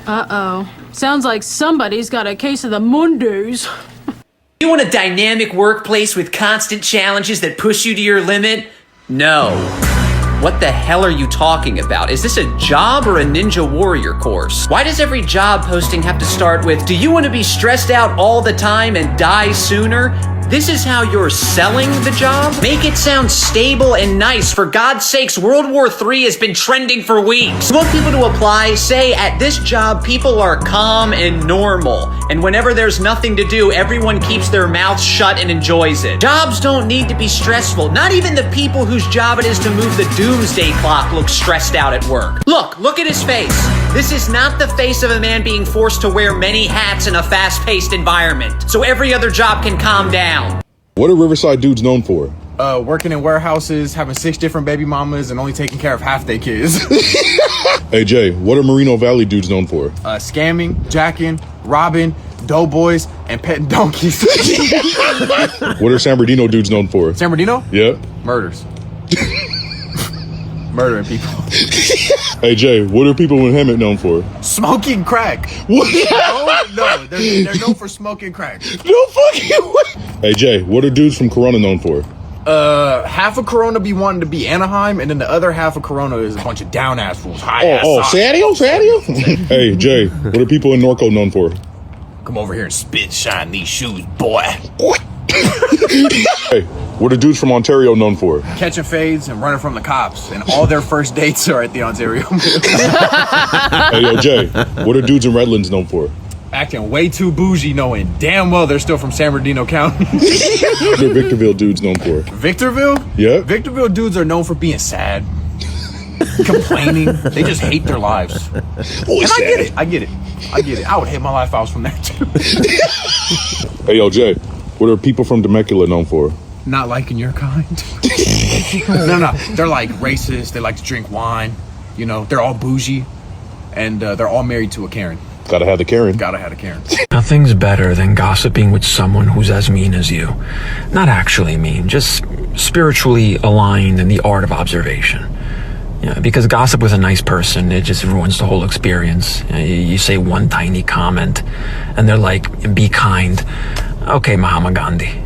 Uh-oh. Sounds like somebody's got a case of the Mondays. You want a dynamic workplace with constant challenges that push you to your limit? No. What the hell are you talking about? Is this a job or a Ninja Warrior course? Why does every job posting have to start with, do you want to be stressed out all the time and die sooner? This is how you're selling the job? Make it sound stable and nice. For God's sakes, World War III has been trending for weeks. You want people to apply? Say, at this job, people are calm and normal. And whenever there's nothing to do, everyone keeps their mouths shut and enjoys it. Jobs don't need to be stressful. Not even the people whose job it is to move the doomsday clock look stressed out at work. Look at his face. This is not the face of a man being forced to wear many hats in a fast-paced environment. So every other job can calm down. What are Riverside dudes known for? Working in warehouses, having 6 different baby mamas, and only taking care of half their kids. Hey Jay, what are Merino Valley dudes known for? Scamming, jacking, robbing, doughboys, and petting donkeys. What are San Bernardino dudes known for? San Bernardino? Yeah. Murders. Murdering people. Hey Jay, what are people in Hemet known for? Smoking crack. What? No, they're known for smoking crack. No fucking way. Hey Jay, what are dudes from Corona known for? Half of Corona be wanting to be Anaheim, and then the other half of Corona is a bunch of down-ass fools. Sadio? Hey Jay, what are people in Norco known for? Come over here and spit shine these shoes, boy. Hey, what are dudes from Ontario known for? Catching fades and running from the cops, and all their first dates are at the Ontario. Hey yo Jay, what are dudes in Redlands known for? Acting way too bougie, knowing damn well they're still from San Bernardino County. What are Victorville dudes known for? Victorville? Yeah. Victorville dudes are known for being sad, complaining. They just hate their lives. And I get it. I would hate my life if I was from there too. Hey yo Jay, what are people from Temecula known for? Not liking your kind. No. They're like racist. They like to drink wine. You know, they're all bougie, and they're all married to a Karen. Gotta have the Karen. Gotta have a Karen. Nothing's better than gossiping with someone who's as mean as you. Not actually mean, just spiritually aligned in the art of observation. Yeah, because gossip with a nice person, it just ruins the whole experience. You say one tiny comment, and they're like, be kind. Okay, Mahatma Gandhi.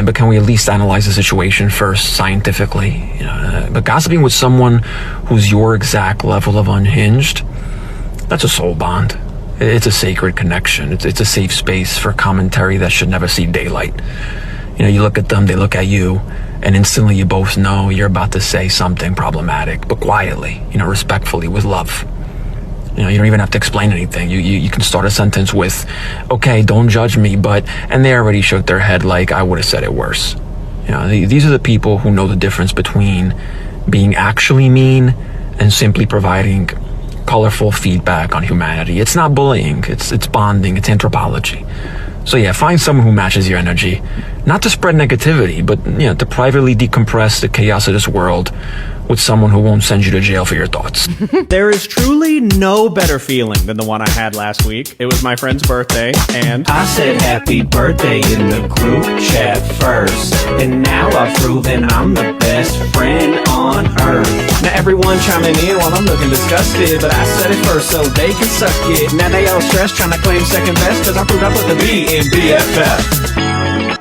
But can we at least analyze the situation first, scientifically? But gossiping with someone who's your exact level of unhinged, that's a soul bond. It's a sacred connection. It's a safe space for commentary that should never see daylight. You look at them, they look at you, and instantly you both know you're about to say something problematic, but quietly, respectfully, with love. You don't even have to explain anything. You can start a sentence with, okay, don't judge me, but, and they already shook their head like I would have said it worse. These are the people who know the difference between being actually mean and simply providing colorful feedback on humanity. It's not bullying, it's bonding, it's anthropology. So yeah, find someone who matches your energy, not to spread negativity, but to privately decompress the chaos of this world with someone who won't send you to jail for your thoughts. There is truly no better feeling than the one I had last week. It was my friend's birthday, and I said happy birthday in the group chat first, and now I've proven I'm the best friend on earth. Now everyone chiming in while I'm looking disgusted, but I said it first so they can suck it. Now they all stressed trying to claim second best, cause I proved I put the B in BFF.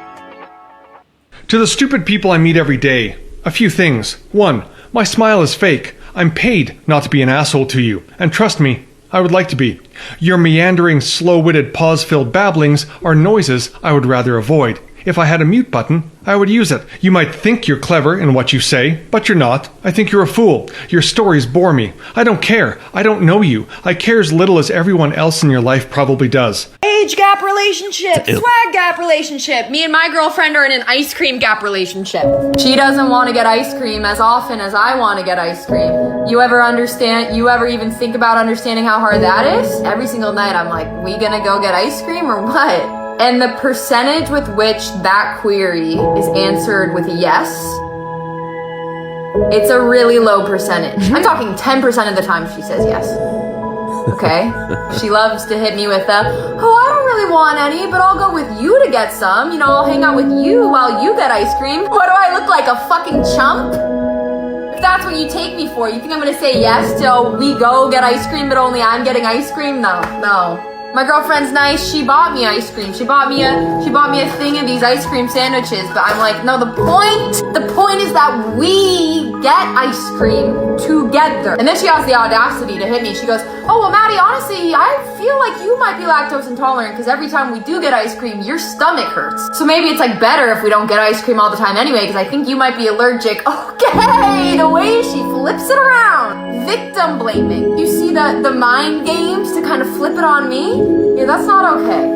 To the stupid people I meet every day, a few things. 1. My smile is fake. I'm paid not to be an asshole to you. And trust me, I would like to be. Your meandering, slow-witted, pause-filled babblings are noises I would rather avoid. If I had a mute button, I would use it. You might think you're clever in what you say, but you're not. I think you're a fool. Your stories bore me. I don't care. I don't know you. I care as little as everyone else in your life probably does. Age gap relationship, swag gap relationship. Me and my girlfriend are in an ice cream gap relationship. She doesn't want to get ice cream as often as I want to get ice cream. You ever even think about understanding how hard that is? Every single night I'm like, we gonna go get ice cream or what? And the percentage with which that query is answered with a yes, it's a really low percentage. I'm talking 10% of the time she says yes. Okay? She loves to hit me with I don't really want any, but I'll go with you to get some. I'll hang out with you while you get ice cream. What do I look like, a fucking chump? that's what you take me for. You think I'm gonna say yes to we go get ice cream, but only I'm getting ice cream? No. My girlfriend's nice. She bought me ice cream. She bought me a thing of these ice cream sandwiches. But I'm like, no, the point is that we get ice cream together. And then she has the audacity to hit me. She goes, oh, well, Maddie, honestly, I feel like you might be lactose intolerant because every time we do get ice cream, your stomach hurts. So maybe it's like better if we don't get ice cream all the time anyway, because I think you might be allergic. Okay, the way she flips it around. Victim blaming. You see the mind games to kind of flip it on me? Yeah, that's not okay.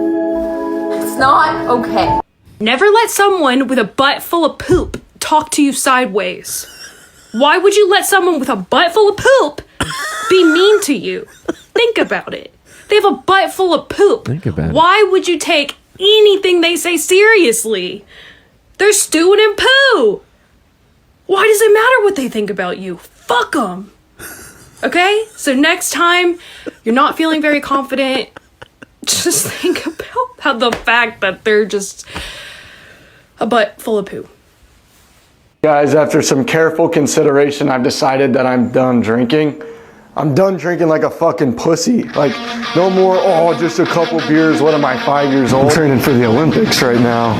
It's not okay. Never let someone with a butt full of poop talk to you sideways. Why would you let someone with a butt full of poop be mean to you? Think about it. They have a butt full of poop. Think about it. Why would you take anything they say seriously? They're stewing in poo. Why does it matter what they think about you? Fuck them. Okay? So next time you're not feeling very confident, just think about how the fact that they're just a butt full of poo. Guys, after some careful consideration, I've decided that I'm done drinking. I'm done drinking like a fucking pussy. Like, no more, oh, just a couple beers. What am I, 5 years old? I'm training for the Olympics right now.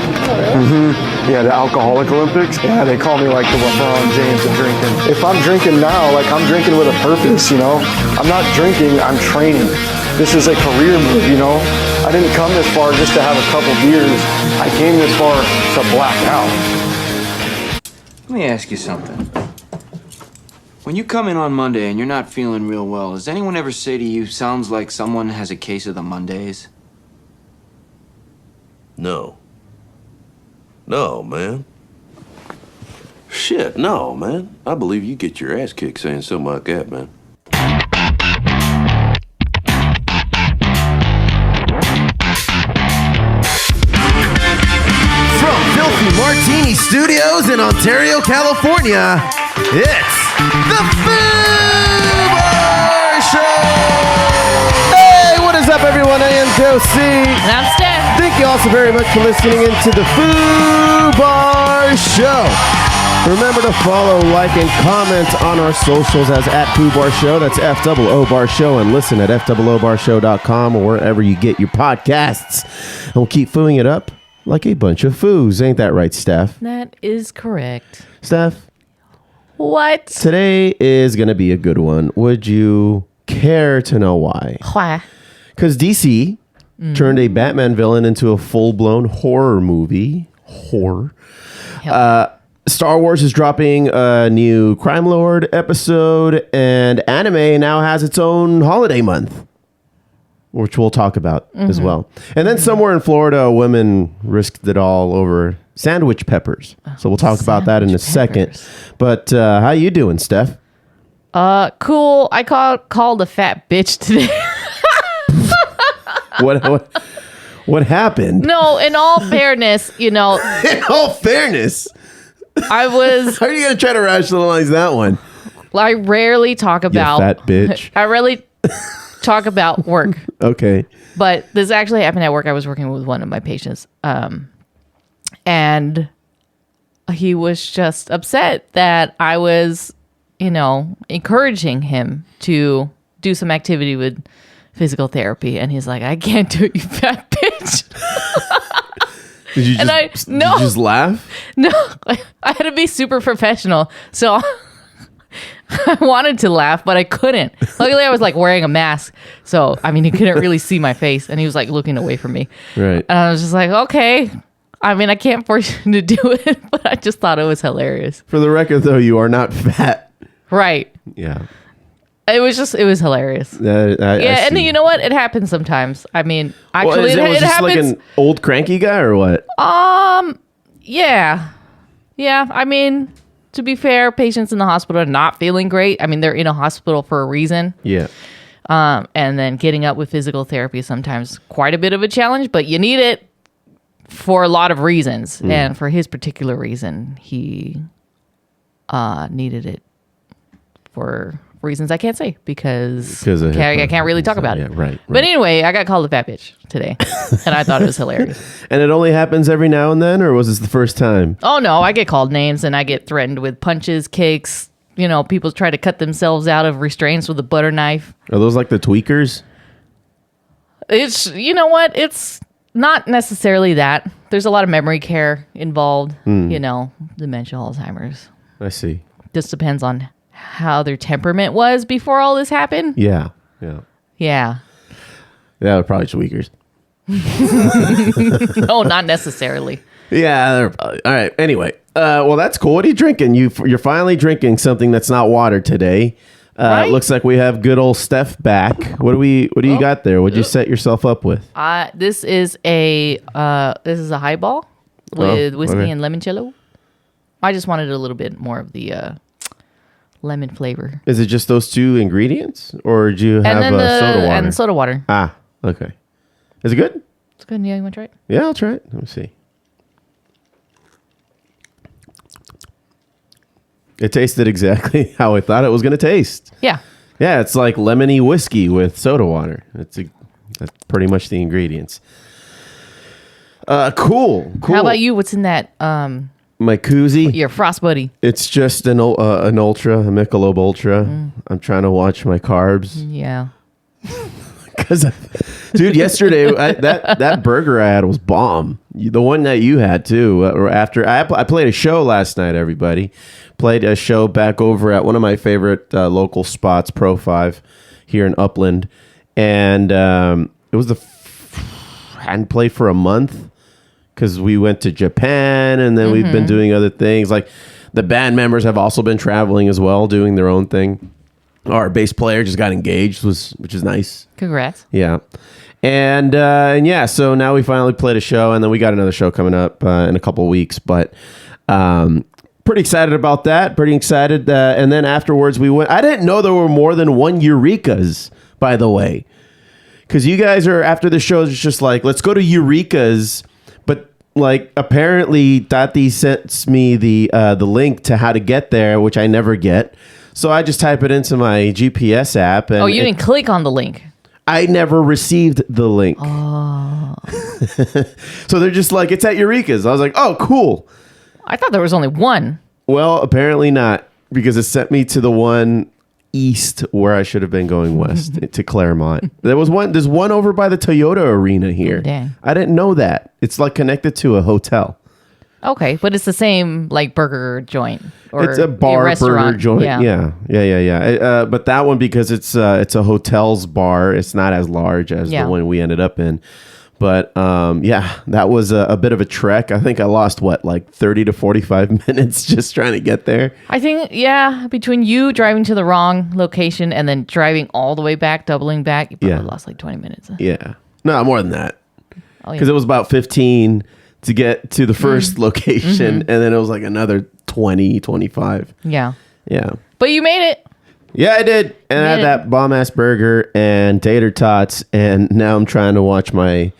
Yeah, the alcoholic Olympics. Yeah, they call me like the LeBron James of drinking. If I'm drinking now, like I'm drinking with a purpose, you know? I'm not drinking, I'm training. This is a career move, you know? I didn't come this far just to have a couple beers. I came this far to black out. Let me ask you something. When you come in on Monday and you're not feeling real well, does anyone ever say to you, sounds like someone has a case of the Mondays? No. No, man. Shit, no, man. I believe you get your ass kicked saying something like that, man. From Filthy Martini Studios in Ontario, California, it's the Foo Bar Show! Hey, what is up, everyone? I am Josie. And I'm Steph. Thank you all so very much for listening into the Foo Bar Show. Remember to follow, like, and comment on our socials as @FooBarShow. That's FOO Bar Show. And listen at FOOBarshow.com or wherever you get your podcasts. And we'll keep fooing it up like a bunch of foos. Ain't that right, Steph? That is correct. Steph? What? Today is going to be a good one. Would you care to know why? Why? Because DC turned a Batman villain into a full-blown horror movie. Horror. Star Wars is dropping a new Crime Lord episode, and AniMay now has its own holiday month, which we'll talk about as well. And then somewhere in Florida, a woman risked it all over sandwich peppers. So we'll talk about that in a second. But how you doing, Steph? Cool. I called a fat bitch today. What happened? No, in all fairness, In all fairness? I was... How are you going to try to rationalize that one? I rarely talk about... You fat bitch. I rarely talk about work. Okay. But this actually happened at work. I was working with one of my patients. And he was just upset that I was, encouraging him to do some activity with physical therapy. And he's like, I can't do it, you fat bitch. Did you just laugh? No, I had to be super professional. So I wanted to laugh, but I couldn't. Luckily, I was like wearing a mask. So, he couldn't really see my face. And he was like looking away from me. Right. And I was just like, okay. I can't force you to do it, but I just thought it was hilarious. For the record, though, you are not fat. Right. Yeah. It was hilarious. And you know what? It happens sometimes. Actually, it happens. Like an old cranky guy or what? Yeah. Yeah. To be fair, patients in the hospital are not feeling great. They're in a hospital for a reason. Yeah. And then getting up with physical therapy is sometimes quite a bit of a challenge, but you need it for a lot of reasons. And for his particular reason, he needed it for reasons I can't say because I can't really talk about it. Right. But anyway, I got called a fat bitch today, and I thought it was hilarious. And it only happens every now and then, or was this the first time? Oh no, I get called names, and I get threatened with punches, kicks, people try to cut themselves out of restraints with a butter knife. Are those like the tweakers? It's, you know what? It's not necessarily that. There's a lot of memory care involved, dementia, Alzheimer's. I see. Just depends on how their temperament was before all this happened. Yeah. Yeah. Yeah, probably tweakers. No, not necessarily. Yeah, they're probably. All right. Anyway, well, that's cool. What are you drinking? You're finally drinking something that's not water today. Right? It looks like we have good old Steph back. What do you got there? What'd you set yourself up with? This is a highball with whiskey and limoncello. I just wanted a little bit more of the lemon flavor. Is it just those two ingredients, or do you have soda water? And soda water. Ah, okay. Is it good? It's good. Yeah, you want to try it? Yeah, I'll try it. Let me see. It tasted exactly how I thought it was going to taste. Yeah. Yeah, it's like lemony whiskey with soda water. That's pretty much the ingredients. Cool. How about you? What's in that? My koozie? Your Frost Buddy. It's just an Ultra, a Michelob Ultra. I'm trying to watch my carbs. Yeah. Because, dude, yesterday that burger I had was bomb. The one that you had too. After I played a show last night, everybody played a show back over at one of my favorite local spots, Pro 5, here in Upland, and it was hadn't played for a month because we went to Japan, and then we've been doing other things. Like the band members have also been traveling as well, doing their own thing. Our bass player just got engaged, which is nice. Congrats. Yeah. And yeah, so now we finally played a show, and then we got another show coming up in a couple of weeks. But pretty excited about that. Pretty excited. And then afterwards we went. I didn't know there were more than one Eurekas, by the way. Because you guys are, after the show, it's just like, let's go to Eureka's. But like, apparently Tati sends me the link to how to get there, which I never get. So I just type it into my GPS app. And you didn't click on the link. I never received the link. Oh. So they're just like, it's at Eureka's. I was like, oh, cool. I thought there was only one. Well, apparently not, because it sent me to the one east where I should have been going west to Claremont. There's one over by the Toyota arena here. Dang. I didn't know that. It's like connected to a hotel. Okay, but it's the same like burger joint. Or it's a bar burger joint. Yeah. But that one, because it's a hotel's bar, it's not as large as the one we ended up in. But yeah, that was a bit of a trek. I think I lost like 30 to 45 minutes just trying to get there. I think, between you driving to the wrong location and then driving all the way back, doubling back, you probably lost like 20 minutes. Yeah. No, more than that. Because it was about 15 to get to the first location, and then it was like another 20, 25. Yeah. Yeah. But you made it. Yeah, I did. And I had that bomb-ass burger and tater tots, and now I'm trying to watch my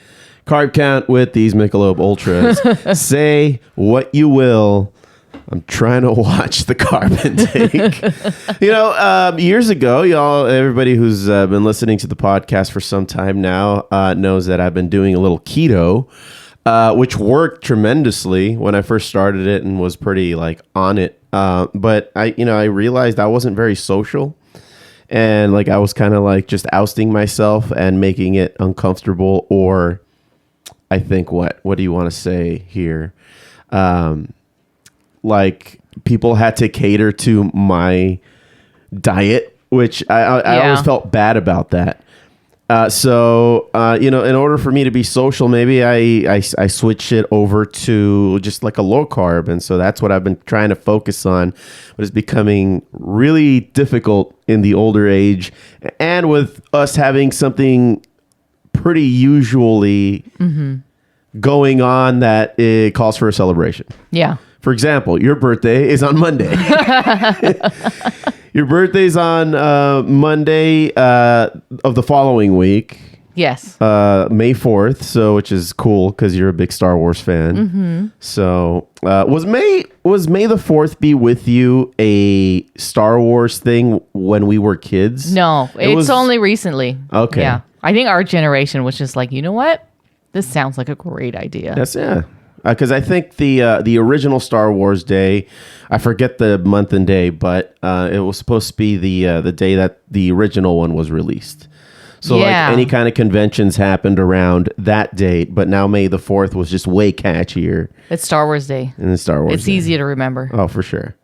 carb count with these Michelob Ultras. Say what you will. I'm trying to watch the carb intake. Years ago, everybody who's been listening to the podcast for some time now knows that I've been doing a little keto, which worked tremendously when I first started it and was pretty like on it. But I realized I wasn't very social, and like I was kind of like just ousting myself and making it uncomfortable, or I think what do you want to say here? Like people had to cater to my diet, which I always felt bad about that. So in order for me to be social, maybe I switch it over to just like a low carb. And so that's what I've been trying to focus on, but it's becoming really difficult in the older age. And with us having something pretty usually going on that it calls for a celebration. Yeah. For example, your birthday is on Monday. Your birthday's on Monday of the following week. Yes. May 4th, which is cool because you're a big Star Wars fan. So was May the 4th be with you a Star Wars thing when we were kids? No, it's only recently. Okay. Yeah. I think our generation was just like, you know what? This sounds like a great idea. Yes, yeah. because I think the original Star Wars Day, I forget the month and day, but it was supposed to be the day that the original one was released. So like any kind of conventions happened around that date, but now May the 4th was just way catchier. It's Star Wars Day. And it's Star Wars It's Day. easy to remember. Oh, for sure.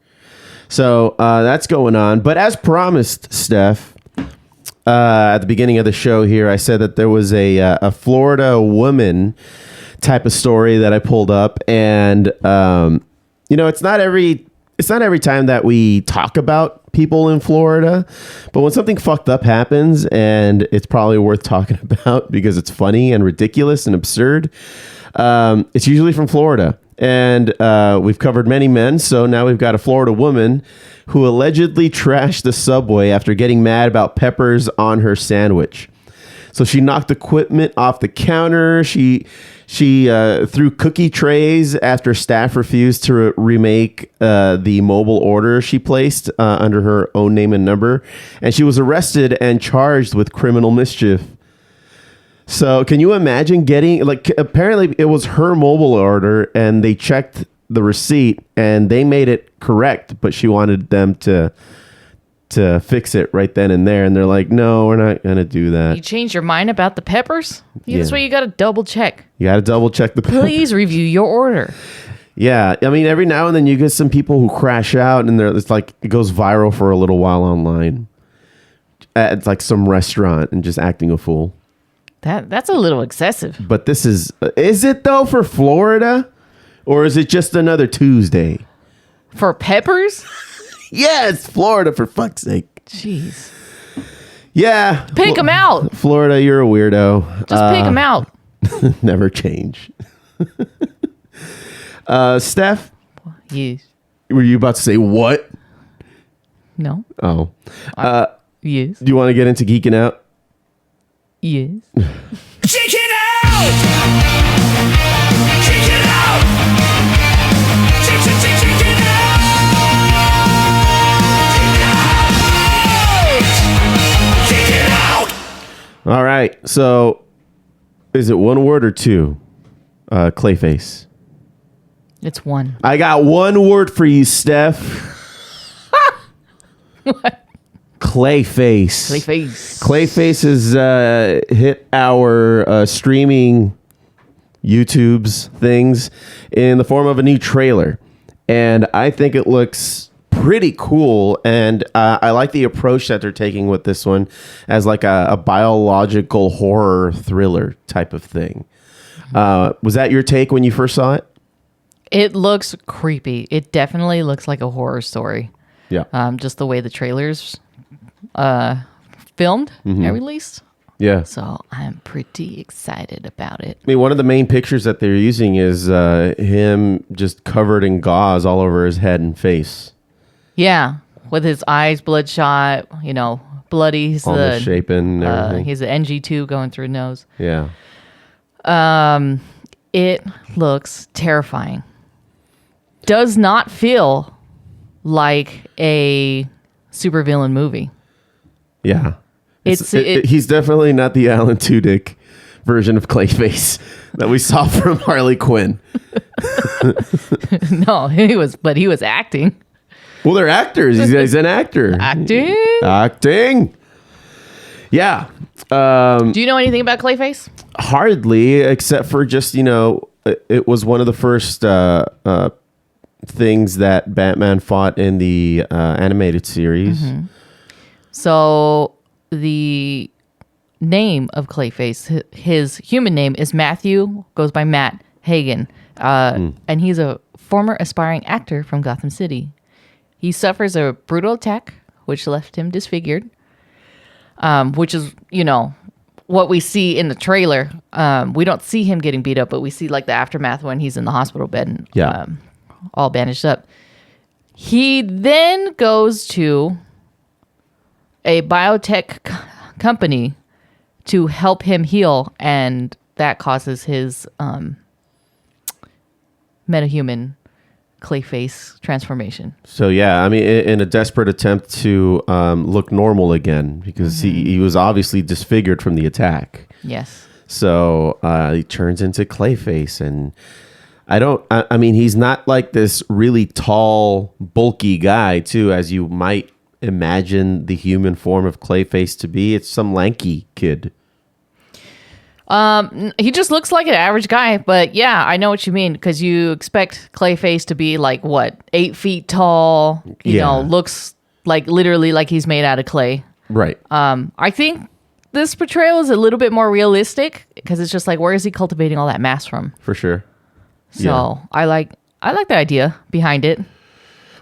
So that's going on. But as promised, Steph, at the beginning of the show here, I said that there was a Florida woman type of story that I pulled up. And, it's not every time that we talk about people in Florida, but when something fucked up happens, and it's probably worth talking about because it's funny and ridiculous and absurd, it's usually from Florida. And we've covered many men, so now we've got a Florida woman who allegedly trashed the subway after getting mad about peppers on her sandwich. So she knocked equipment off the counter. She threw cookie trays after staff refused to remake the mobile order she placed under her own name and number. And she was arrested and charged with criminal mischief. So can you imagine getting, apparently it was her mobile order and they checked the receipt and they made it correct, but she wanted them to fix it right then and there. And they're like, no, we're not going to do that. You changed your mind about the peppers? Yeah. That's why you got to double check. You got to double check the Please review your order. Yeah. I mean, every now and then you get some people who crash out and it's like, it goes viral for a little while online at like some restaurant and just acting a fool. That's a little excessive. But this is it though for Florida? Or is it just another Tuesday? For peppers? Yeah, it's Florida, for fuck's sake. Jeez. Yeah. Pick them out. Florida, you're a weirdo. Just pick them out. Never change. Steph? Yes. Were you about to say what? No. Oh. Yes. Do you want to get into Geeking Out? Yes. Check it out! Check it out! Check it out! Check it out! All right. So, is it one word or two? Clayface. It's one. I got one word for you, Steph. What? Clayface. Clayface has hit our streaming YouTube's things in the form of a new trailer. And I think it looks pretty cool. And I like the approach that they're taking with this one as like a biological horror thriller type of thing. Was that your take when you first saw it? It looks creepy. It definitely looks like a horror story. Yeah. Just the way the trailers filmed and released. Yeah. So I'm pretty excited about it. I mean, one of the main pictures that they're using is him just covered in gauze all over his head and face. Yeah. With his eyes bloodshot, bloody. He's all misshapen and everything. He's an NG2 going through his nose. Yeah. It looks terrifying. Does not feel like a supervillain movie. Yeah. He's definitely not the Alan Tudyk version of Clayface that we saw from Harley Quinn. No, he was acting. Well, they're actors. He's an actor. Acting. Yeah. Do you know anything about Clayface? Hardly, except for just, it was one of the first things that Batman fought in the animated series. Mm-hmm. So the name of Clayface, his human name is Matthew, goes by Matt Hagen. And he's a former aspiring actor from Gotham City. He suffers a brutal attack, which left him disfigured, which is, what we see in the trailer. We don't see him getting beat up, but we see like the aftermath when he's in the hospital bed and all bandaged up. He then goes to a biotech company to help him heal, and that causes his metahuman Clayface transformation. So yeah, I mean, in a desperate attempt to look normal again, because he was obviously disfigured from the attack. Yes. So he turns into Clayface, and I mean, he's not like this really tall, bulky guy, too, as you might imagine the human form of Clayface to be. It's some lanky kid. He just looks like an average guy, but yeah, I know what you mean, because you expect Clayface to be like, what, 8 feet tall, you know, looks like literally like he's made out of clay. Right. I think this portrayal is a little bit more realistic, because it's just like, where is he cultivating all that mass from? For sure. So I like the idea behind it.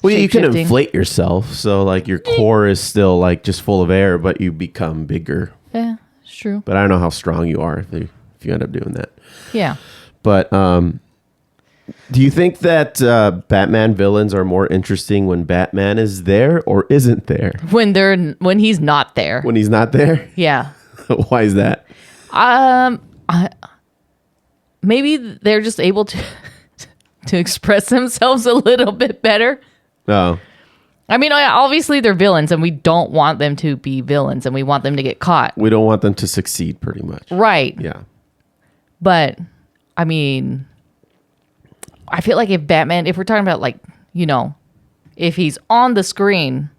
Well, you can inflate yourself, so like your core is still like just full of air, but you become bigger. Yeah, it's true. But I don't know how strong you are if you end up doing that. Yeah. But do you think that Batman villains are more interesting when Batman is there or isn't there? When he's not there. When he's not there? Yeah. Why is that? Maybe they're just able to express themselves a little bit better. Oh. I mean, obviously they're villains, and we don't want them to be villains, and we want them to get caught. We don't want them to succeed, pretty much. Right. Yeah. But, I mean, I feel like if we're talking about, like, you know, if he's on the screen,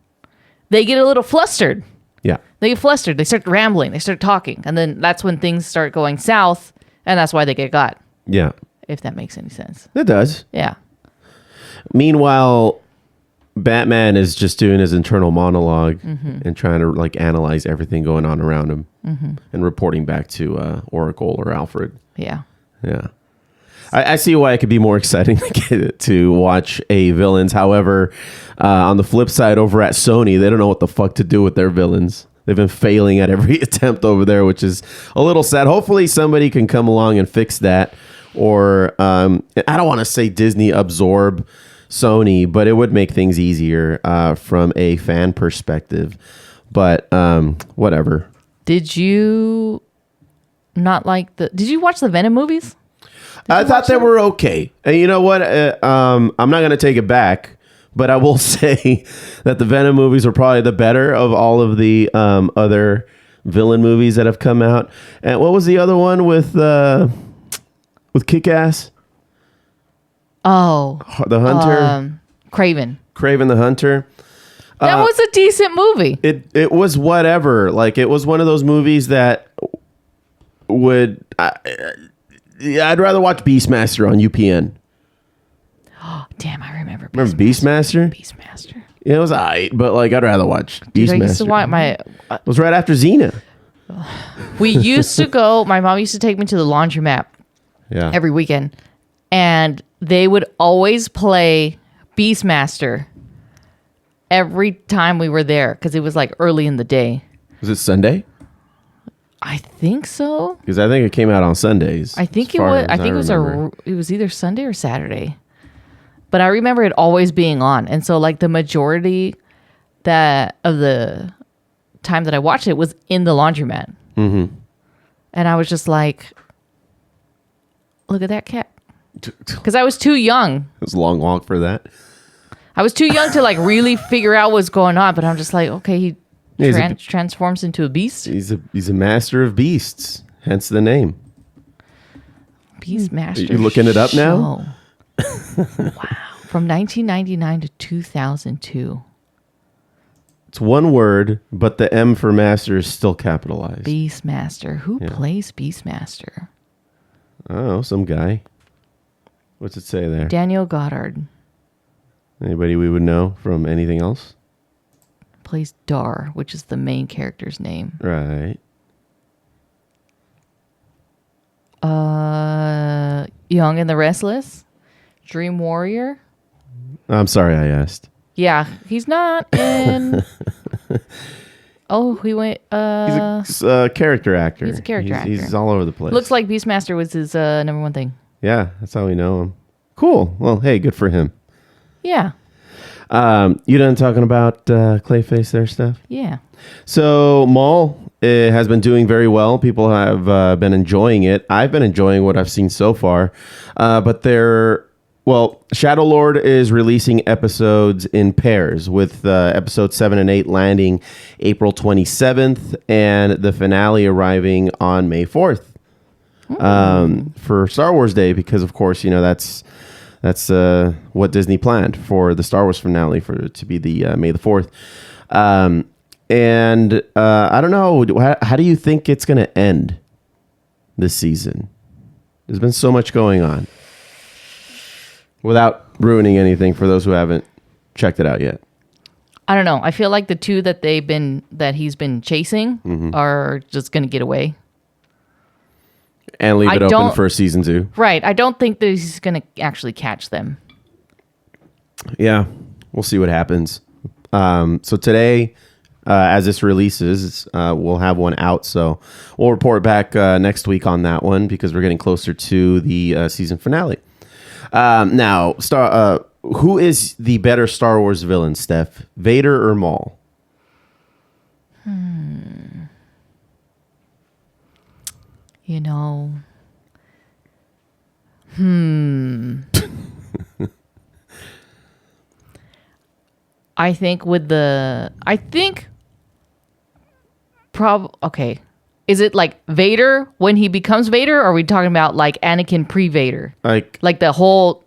they get a little flustered. Yeah. They get flustered. They start rambling. They start talking. And then that's when things start going south, and that's why they get got. Yeah. If that makes any sense. It does. Yeah. Meanwhile, Batman is just doing his internal monologue and trying to like analyze everything going on around him and reporting back to Oracle or Alfred. Yeah. Yeah. I see why it could be more exciting to watch a villains. However, on the flip side, over at Sony, they don't know what the fuck to do with their villains. They've been failing at every attempt over there, which is a little sad. Hopefully somebody can come along and fix that. Or I don't want to say Disney absorb Sony, but it would make things easier from a fan perspective. But whatever. Did you not like did you watch the Venom movies? I thought they were okay. And you know what? I'm not going to take it back, but I will say that the Venom movies are probably the better of all of the other villain movies that have come out. And what was the other one with Kick-Ass? Oh. The Hunter? Craven the Hunter. That was a decent movie. It was whatever. Like, it was one of those movies that would... I'd rather watch Beastmaster on UPN. Oh, damn, I remember Beastmaster. Remember Beastmaster? Beastmaster. Yeah, it was alright, but like I'd rather watch Beastmaster. Dude, I used to watch it was right after Xena. We used to go, my mom used to take me to the laundromat every weekend, and they would always play Beastmaster every time we were there, because it was like early in the day. Was it Sunday? I think so. Because I think it came out on Sundays. I think it was. I think it was either Sunday or Saturday. But I remember it always being on, and so like the majority of the time that I watched it was in the laundromat, and I was just like, "Look at that cat," because I was too young. It was a long walk for that. I was too young to like really figure out what's going on, but I'm just like, okay, he transforms into a beast. He's a master of beasts, hence the name. Beastmaster. You looking it up now? Wow. From 1999 to 2002. It's one word, but the M for master is still capitalized. Beastmaster. Who plays Beastmaster? Oh, some guy. What's it say there? Daniel Goddard. Anybody we would know from anything else? Plays Dar, which is the main character's name. Right. Young and the Restless. Dream Warrior. I'm sorry I asked. Yeah, he's not in... Oh, he went... He's a character actor. He's a character actor. He's all over the place. Looks like Beastmaster was his number one thing. Yeah, that's how we know him. Cool. Well, hey, good for him. Yeah. You done talking about Clayface there, Steph? Yeah. So Maul has been doing very well. People have been enjoying it. I've been enjoying what I've seen so far. But Shadow Lord is releasing episodes in pairs, with episodes 7 and 8 landing April 27th and the finale arriving on May 4th. for Star Wars Day, because of course, that's what Disney planned for the Star Wars finale for it to be the May the 4th. And I don't know, how do you think it's going to end this season? There's been so much going on. Without ruining anything for those who haven't checked it out yet. I don't know. I feel like the two that he's been chasing are just going to get away. And leave it open for season 2. Right. I don't think that he's going to actually catch them. Yeah. We'll see what happens. So today, as this releases, we'll have one out. So we'll report back next week on that one because we're getting closer to the season finale. Now, who is the better Star Wars villain, Steph? Vader or Maul? Okay. Is it like Vader when he becomes Vader, or are we talking about like Anakin pre-Vader? Like the whole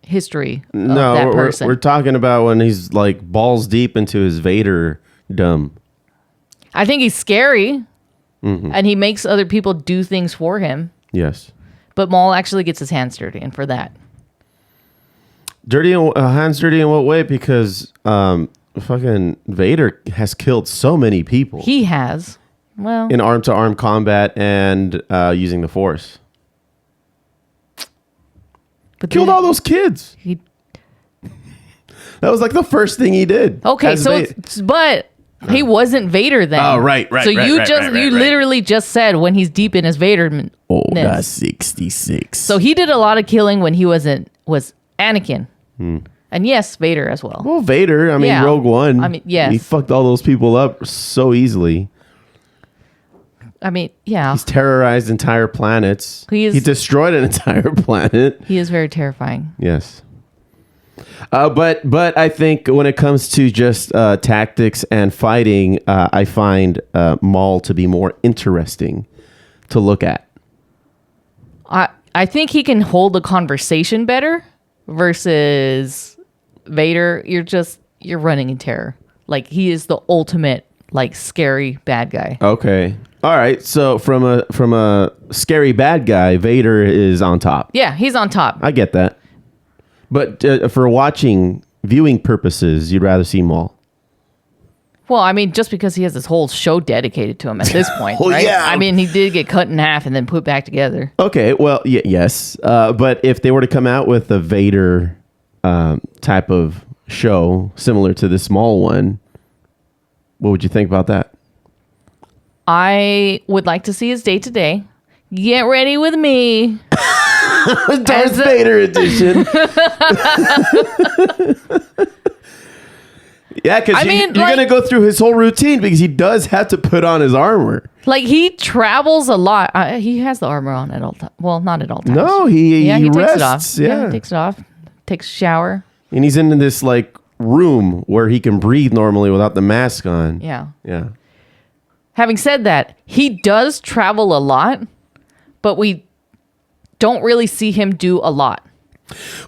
history of that person? We're talking about when he's like balls deep into his Vader-dom. I think he's scary, and he makes other people do things for him. Yes. But Maul actually gets his hands dirty, and for that. Hands dirty in what way? Because fucking Vader has killed so many people. He has. Well, in arm-to-arm combat and using the Force. But killed all those kids. That was like the first thing he did. Okay, but he wasn't Vader then. Oh, right. So you literally just said when he's deep in his Vader. Oh, that's 66. So he did a lot of killing when he was Anakin. And yes, Vader as well. Well, Vader, Rogue One. Yes. He fucked all those people up so easily. Yeah. He's terrorized entire planets. He destroyed an entire planet. He is very terrifying. Yes. But I think when it comes to just tactics and fighting, I find Maul to be more interesting to look at. I think he can hold a conversation better versus Vader. You're running in terror. Like he is the ultimate scary bad guy. Okay. All right. So from a scary bad guy, Vader is on top. Yeah, he's on top. I get that. But for viewing purposes, you'd rather see Maul. Well, just because he has this whole show dedicated to him at this point, right? Yeah. He did get cut in half and then put back together. Okay, well, yes. But if they were to come out with a Vader type of show similar to the Maul one, what would you think about that? I would like to see his day-to-day. Get ready with me. Darth Vader edition. Yeah, because you're going to go through his whole routine because he does have to put on his armor. He travels a lot. He has the armor on at all times. Well, not at all times. No, he takes rests. It off. Yeah, he takes it off. Takes a shower. And he's in this room where he can breathe normally without the mask on. Yeah. Yeah. Having said that, he does travel a lot, but we don't really see him do a lot.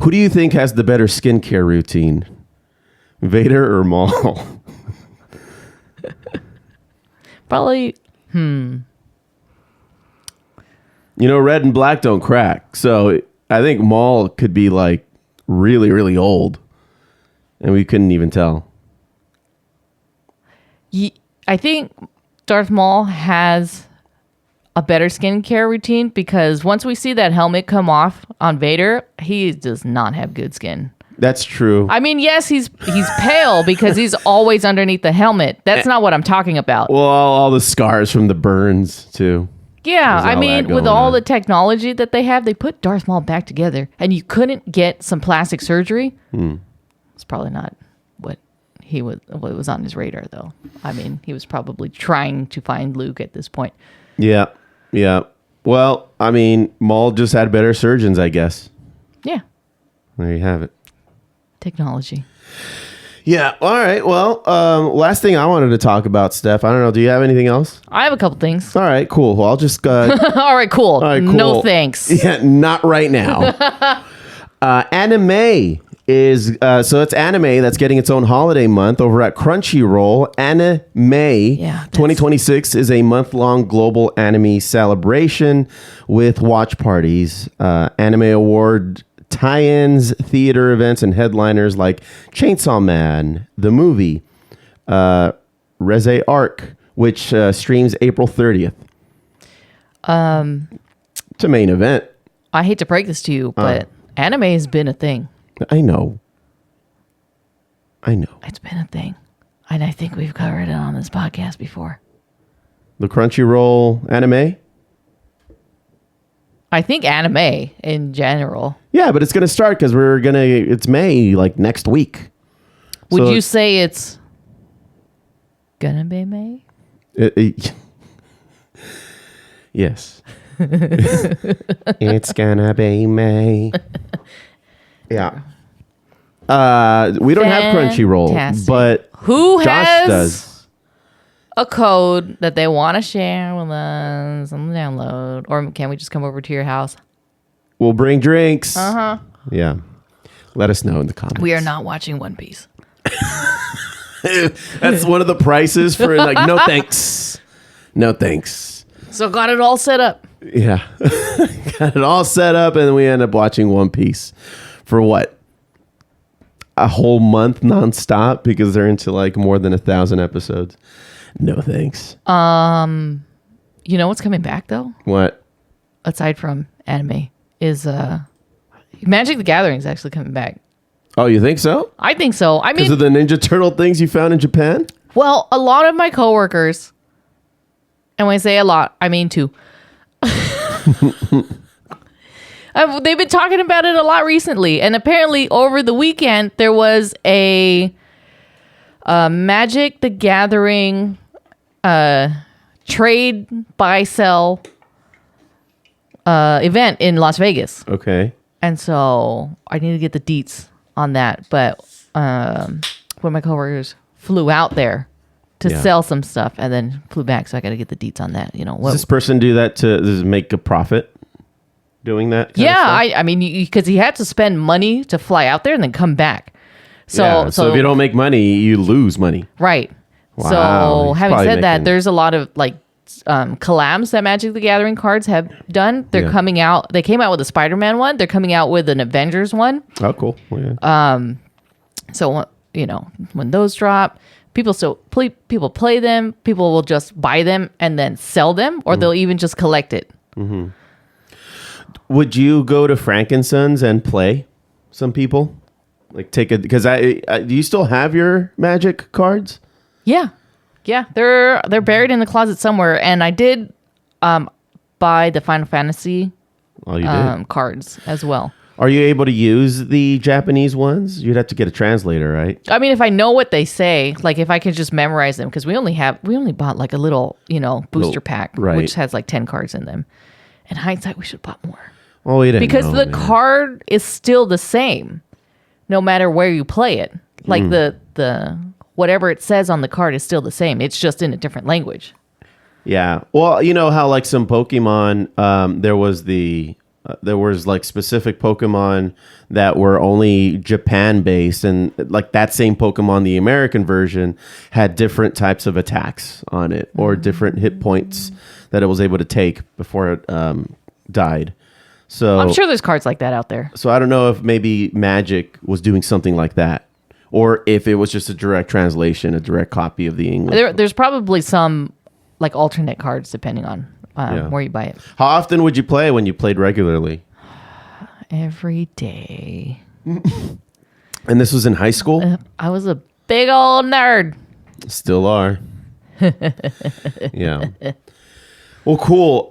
Who do you think has the better skincare routine? Vader or Maul? Probably, red and black don't crack. So I think Maul could be really, really old. And we couldn't even tell. I think Darth Maul has a better skincare routine because once we see that helmet come off on Vader, he does not have good skin. That's true. Yes, he's pale because he's always underneath the helmet. That's not what I'm talking about. Well, all the scars from the burns, too. Yeah, with all the technology that they have, they put Darth Maul back together, and you couldn't get some plastic surgery. It's probably not what was on his radar, though. He was probably trying to find Luke at this point. Yeah. Well, Maul just had better surgeons, I guess. Yeah. There you have it. Technology. Yeah. All right. Well, last thing I wanted to talk about, Steph. I don't know. Do you have anything else? I have a couple things. All right. Cool. Well, I'll just. All right. Cool. No thanks. Yeah. Not right now. AniMay is so it's AniMay that's getting its own holiday month over at Crunchyroll. AniMay 2026 is a month-long global anime celebration with watch parties, anime award tie-ins, theater events, and headliners like Chainsaw Man, the movie, Reze Arc, which streams April 30th. It's a main event. I hate to break this to you, but anime has been a thing. I know. It's been a thing. And I think we've covered it on this podcast before. The Crunchyroll anime? I think anime in general. Yeah, but it's going to start because it's May, like next week. Would you say it's gonna be May? Yes. It's gonna be May. Yeah. We don't have Crunchyroll, Fantastic. but Who Josh has does. a code that they want to share with us on the download? Or can we just come over to your house? We'll bring drinks. Uh-huh. Yeah. Let us know in the comments. We are not watching One Piece. That's one of the prices for like, no thanks. No thanks. So got it all set up. Yeah. Got it all set up and then we end up watching One Piece for what? A whole month nonstop because they're into like more than 1,000 episodes. No thanks. You know what's coming back though? What? Aside from anime is Magic the Gathering is actually coming back. Oh, you think so? I think so. I Because mean, of the Ninja Turtle things you found in Japan? well, a lot of my coworkers, and when I say a lot, I mean two. They've been talking about it a lot recently, and apparently over the weekend there was a Magic the Gathering trade buy sell event in Las Vegas. Okay. And so I need to get the deets on that. But one of my coworkers flew out there to sell some stuff and then flew back. So I got to get the deets on that. You know, Does this person do that to make a profit doing that? I mean, because he had to spend money to fly out there and then come back. So if you don't make money, you lose money. Right. Wow, So he's having probably said that, making- there's a lot of like collabs that Magic the Gathering cards have done. They're Yeah. coming out. They came out with a Spider-Man one. They're coming out with an Avengers one. Oh, cool. Well, yeah. So you know, when those drop, people play them. People will just buy them and then sell them, or they'll even just collect it. Mm-hmm. Would you go to Frankensons and play some people? Like because do you still have your Magic cards? Yeah. They're buried in the closet somewhere, and I did buy the Final Fantasy Oh, you did? cards as well. Are you able to use the Japanese ones? You'd have to get a translator, right? I mean, if I know what they say, like if I could just memorize them, because we only bought like a little, booster pack, right. which has like 10 cards in them. In hindsight, we should have bought more. Oh, we didn't Because know, the man. card is still the same, no matter where you play it. Like the whatever it says on the card is still the same. It's just in a different language. Yeah. Well, you know how like some Pokemon, there was like specific Pokemon that were only Japan based, and like that same Pokemon, the American version, had different types of attacks on it or different hit points that it was able to take before it died. So I'm sure there's cards like that out there. So I don't know if maybe Magic was doing something like that, or if it was just a direct translation, a direct copy of the English. There's probably some like alternate cards depending on where you buy it. How often would you play when you played regularly? Every day. And this was in high school? I was a big old nerd. Still are. Yeah. Well, cool.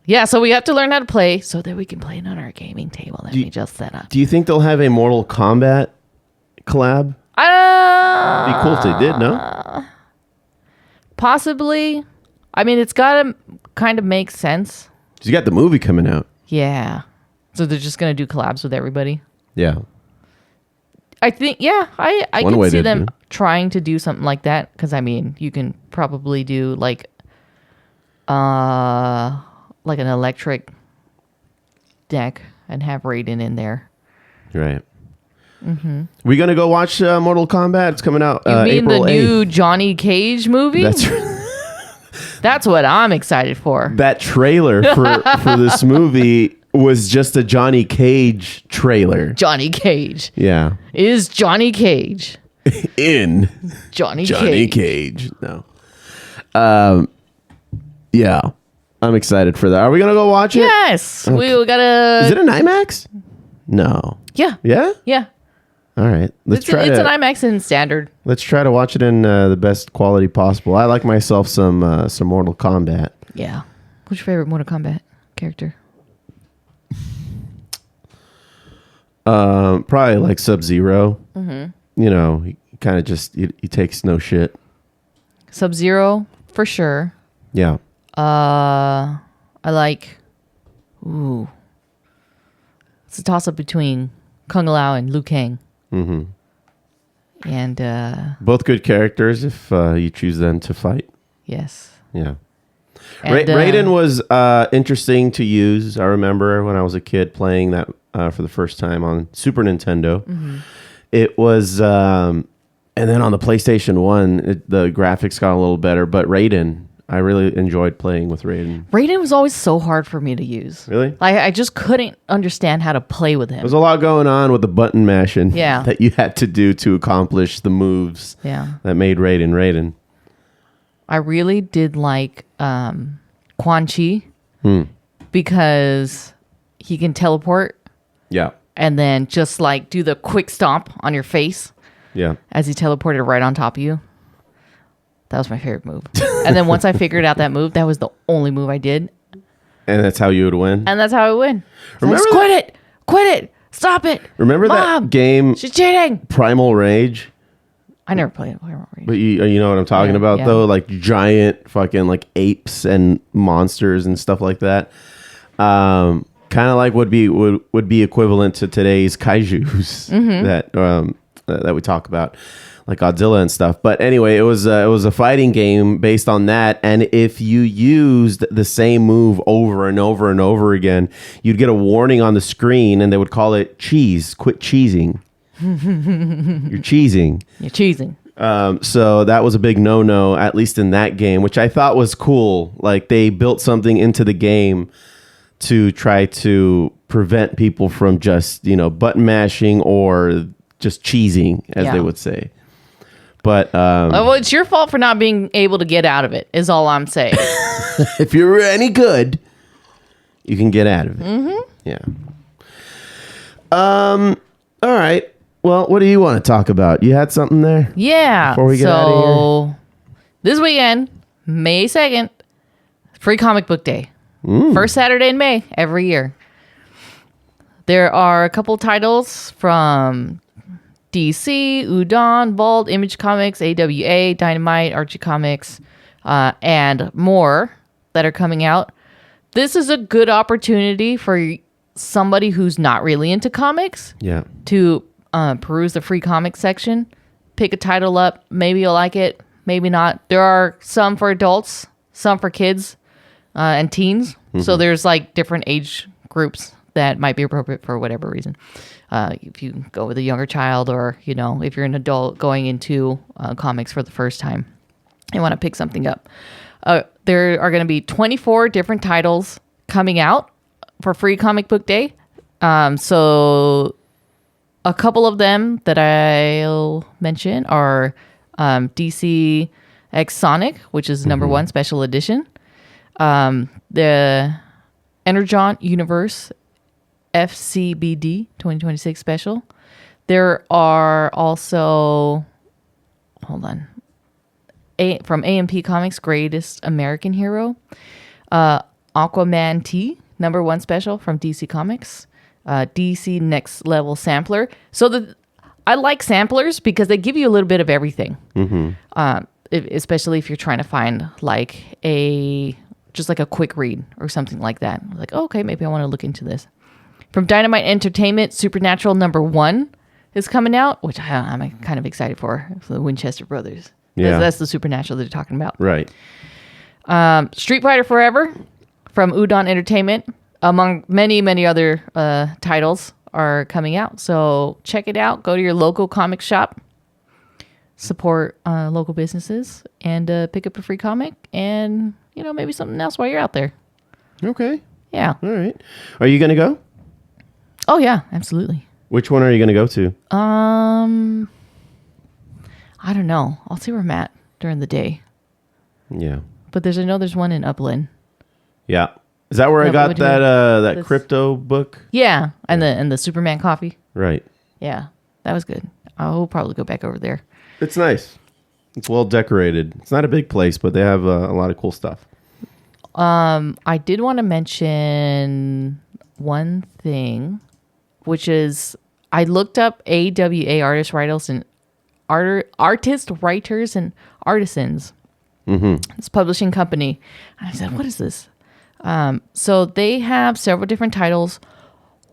Yeah, so we have to learn how to play so that we can play it on our gaming table that we just set up. Do you think they'll have a Mortal Kombat collab? It'd be cool if they did, no? Possibly. I mean, it's got to kind of make sense. 'Cause you got the movie coming out. Yeah. So they're just going to do collabs with everybody. Yeah. I think, yeah, I One way can see to them do. trying to do something like that. Because, I mean, you can probably do like an electric deck and have Raiden in there. Right. Mm-hmm. We gonna go watch Mortal Kombat? It's coming out You mean April the 8th. new Johnny Cage movie? That's what I'm excited for. That trailer for this movie was just a Johnny Cage trailer. Johnny Cage. Yeah. Is Johnny Cage. In Johnny Cage. No. Yeah. I'm excited for that. Are we gonna go watch it? Yes. Okay. We gotta. Is it an IMAX? No. Yeah. Yeah? Yeah. All right. It's an IMAX in standard. Let's try to watch it in the best quality possible. I like myself some Mortal Kombat. Yeah. What's your favorite Mortal Kombat character? Probably like Sub-Zero. Mm-hmm. You know, he kind of just he takes no shit. Sub-Zero for sure. Yeah. I like. Ooh. It's a toss up between Kung Lao and Liu Kang. Mm-hmm. And both good characters if you choose them to fight. yes. Yeah. And, Raiden was interesting to use. I remember when I was a kid playing that for the first time on Super Nintendo. Mm-hmm. It was, and then on the PlayStation 1, the graphics got a little better. But Raiden, I really enjoyed playing with Raiden. Raiden was always so hard for me to use. Really? I just couldn't understand how to play with him. There's a lot going on with the button mashing Yeah. that you had to do to accomplish the moves Yeah. that made Raiden. I really did like Quan Chi Hmm. because he can teleport Yeah. and then just like do the quick stomp on your face Yeah. as he teleported right on top of you. That was my favorite move. And then once I figured out that move, that was the only move I did. And that's how you would win. And that's how I win. So Remember just quit it. Quit it. Stop it. Remember Mom, that game, she's cheating. Primal Rage? I never played Primal Rage. But you know what I'm talking about, yeah. though? Like giant fucking like apes and monsters and stuff like that. Kind of like would be equivalent to today's kaijus Mhm. that we talk about, like Godzilla and stuff. But anyway, it was a fighting game based on that. And if you used the same move over and over and over again, you'd get a warning on the screen, and they would call it cheese. Quit cheesing. You're cheesing. You're cheesing. So that was a big no-no, at least in that game, which I thought was cool. Like they built something into the game to try to prevent people from just, button mashing or just cheesing, as Yeah. they would say. But Well, it's your fault for not being able to get out of it, is all I'm saying. if you're any good, you can get out of it. Mm-hmm. Yeah. All right. Well, what do you want to talk about? You had something there? Yeah. Before we get out of here? This weekend, May 2nd, free comic book day. First Saturday in May every year. There are a couple titles from DC, Udon, Vault, Image Comics, AWA, Dynamite, Archie Comics, and more that are coming out. This is a good opportunity for somebody who's not really into comics Yeah. to peruse the free comics section, pick a title up. Maybe you'll like it, maybe not. There are some for adults, some for kids and teens. So there's like different age groups that might be appropriate for whatever reason. If you go with a younger child, or if you're an adult going into comics for the first time and want to pick something up, there are going to be 24 different titles coming out for free comic book day. So a couple of them that I'll mention are DC X Sonic, which is number one special edition. The Energon Universe FCBD 2026 special. There are also, from AMP Comics, Greatest American Hero. Aquaman T, number one special from DC Comics. DC Next Level Sampler. So I like samplers because they give you a little bit of everything. Especially if you're trying to find like just like a quick read or something like that. Like, okay, maybe I want to look into this. From Dynamite Entertainment, Supernatural number one, is coming out, which I'm kind of excited for the Winchester Brothers. Yeah. That's the supernatural they're talking about. Right. Street Fighter Forever from Udon Entertainment, among many, many other titles, are coming out. So check it out. Go to your local comic shop, support local businesses, and pick up a free comic and, maybe something else while you're out there. Okay. Yeah. All right. Are you going to go? Oh, yeah, absolutely. Which one are you going to go to? I don't know. I'll see where I'm at during the day. Yeah. But there's one in Upland. Yeah. Is that where I got that crypto book? Yeah, and the Superman coffee. Right. Yeah, that was good. I'll probably go back over there. It's nice. It's well decorated. It's not a big place, but they have a lot of cool stuff. I did want to mention one thing, which is I looked up AWA artists, writers, and artisans. Mm-hmm. This publishing company. And I said, what is this? So they have several different titles.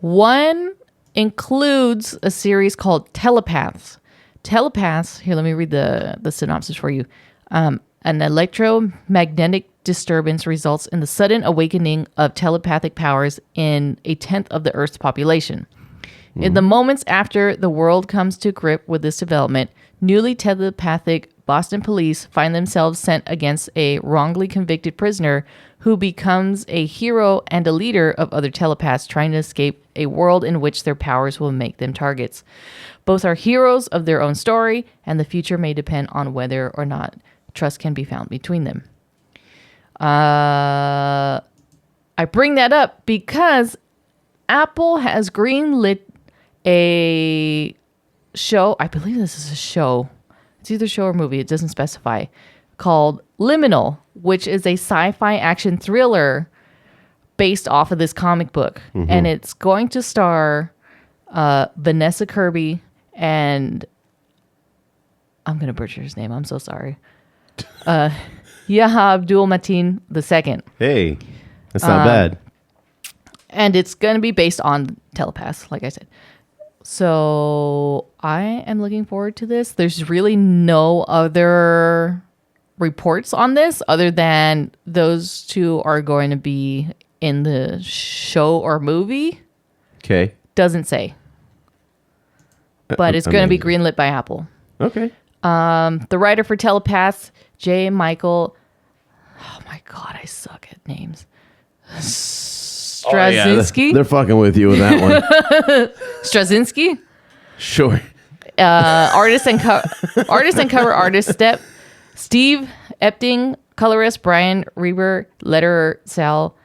One includes a series called Telepaths. Telepaths, here, let me read the synopsis for you. An electromagnetic disturbance results in the sudden awakening of telepathic powers in a tenth of the Earth's population. In the moments after the world comes to grip with this development, newly telepathic Boston police find themselves sent against a wrongly convicted prisoner who becomes a hero and a leader of other telepaths trying to escape a world in which their powers will make them targets. Both are heroes of their own story, and the future may depend on whether or not trust can be found between them. I bring that up because Apple has greenlit a show. I believe this is a show. It's either show or movie. It doesn't specify. Called Liminal, which is a sci-fi action thriller based off of this comic book. Mm-hmm. And it's going to star Vanessa Kirby and I'm going to butcher his name. I'm so sorry. Abdul-Mateen II. Hey, that's not bad. And it's going to be based on telepaths, like I said. So I am looking forward to this. There's really no other reports on this other than those two are going to be in the show or movie. Okay. Doesn't say. But it's going to be greenlit by Apple. Okay. The writer for Telepaths, J. Michael. Oh my God, I suck at names. Straczynski. They're fucking with you with that one. Straczynski. Sure. Artist and cover artist Steve Epting, colorist Brian Reber, letterer Sal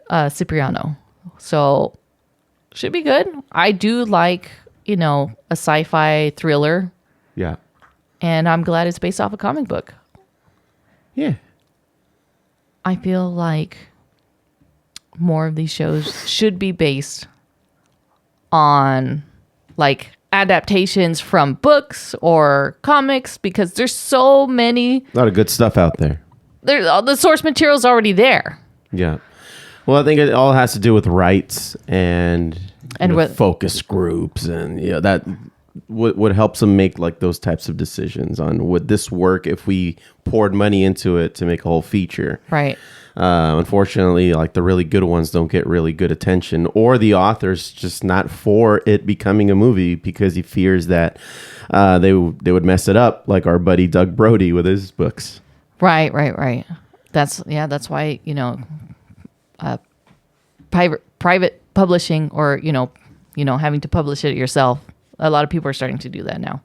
Cipriano. So should be good. I do like, a sci-fi thriller. Yeah. And I'm glad it's based off a comic book. Yeah. I feel like more of these shows should be based on like adaptations from books or comics because there's so many. A lot of good stuff out there. The source material's already there. Yeah. Well, I think it all has to do with rights and focus groups and that what helps them make like those types of decisions on would this work if we poured money into it to make a whole feature. Right. Unfortunately, like the really good ones don't get really good attention, or the author's just not for it becoming a movie because he fears that they would mess it up, like our buddy Doug Brody with his books. Right. That's why private publishing or having to publish it yourself. A lot of people are starting to do that now.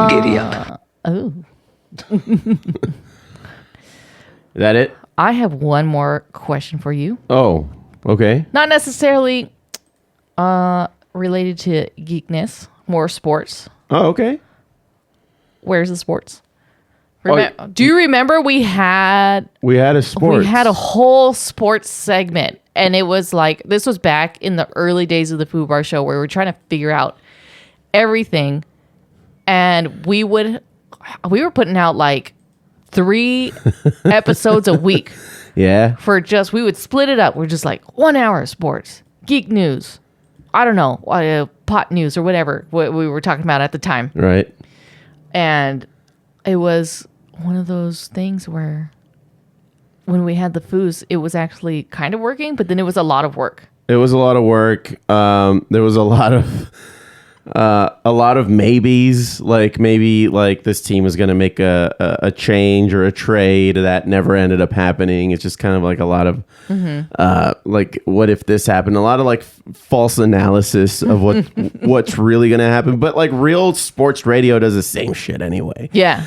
Giddy up. Oh. Is that it? I have one more question for you. Oh, okay. Not necessarily related to geekness, more sports. Oh, okay. Where's the sports? Do you remember we had a sports? We had a whole sports segment, and it was like this was back in the early days of the Foo Bar Show, where we were trying to figure out everything, and we were putting out like 3 episodes a week. Yeah. We would split it up. We're just like 1 hour of sports, geek news, I don't know, pot news or whatever what we were talking about at the time. Right. And it was one of those things where when we had the Foos, it was actually kind of working, but then it was a lot of work. It was a lot of work. There was a lot of maybes, like maybe like this team was going to make a change or a trade that never ended up happening. It's just kind of like a lot of like, what if this happened? A lot of like false analysis of what's really going to happen. But like real sports radio does the same shit anyway. Yeah.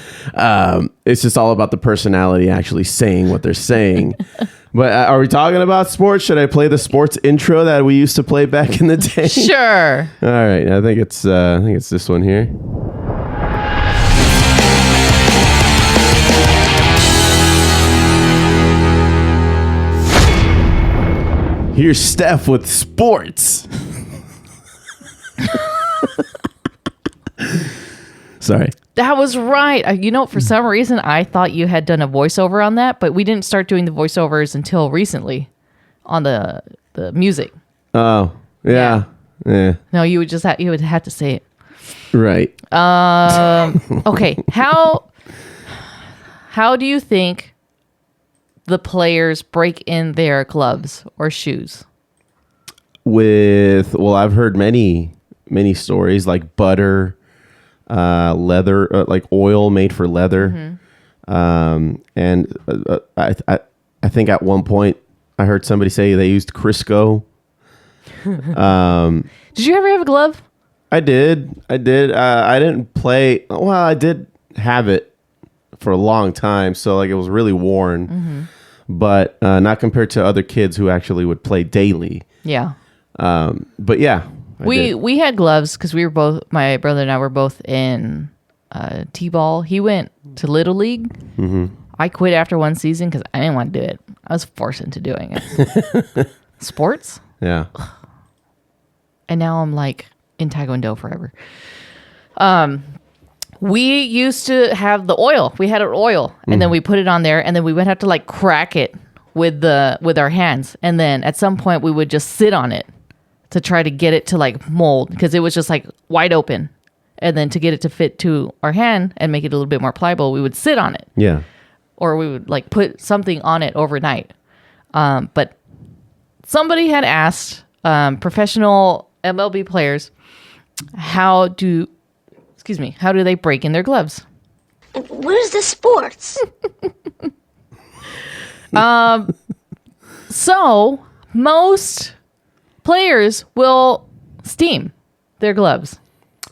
It's just all about the personality actually saying what they're saying. But are we talking about sports? Should I play the sports intro that we used to play back in the day? Sure. All right. I think it's this one here. Here's Steph with sports. Sorry. That was right. You know, for some reason, I thought you had done a voiceover on that, but we didn't start doing the voiceovers until recently on the music. Oh, yeah. No, you would have to say it. Right. Okay. How do you think the players break in their gloves or shoes? I've heard many stories like butter, leather, like oil made for leather. And I think at one point I heard somebody say they used Crisco. Did you ever have a glove? I did. I didn't play. Well, I did have it for a long time. So like it was really worn, but not compared to other kids who actually would play daily. Yeah. But yeah. We had gloves because we were both, my brother and I were both in T-ball. He went to Little League. I quit after one season because I didn't want to do it. I was forced into doing it. Sports? Yeah. And now I'm like in Taekwondo forever. We used to have the oil. We had an oil and then we put it on there and then we would have to like crack it with our hands. And then at some point we would just sit on it to try to get it to like mold because it was just like wide open. And then to get it to fit to our hand and make it a little bit more pliable, we would sit on it. Yeah. Or we would like put something on it overnight. But somebody had asked professional MLB players, how do they break in their gloves? Where's the sports? So most players will steam their gloves.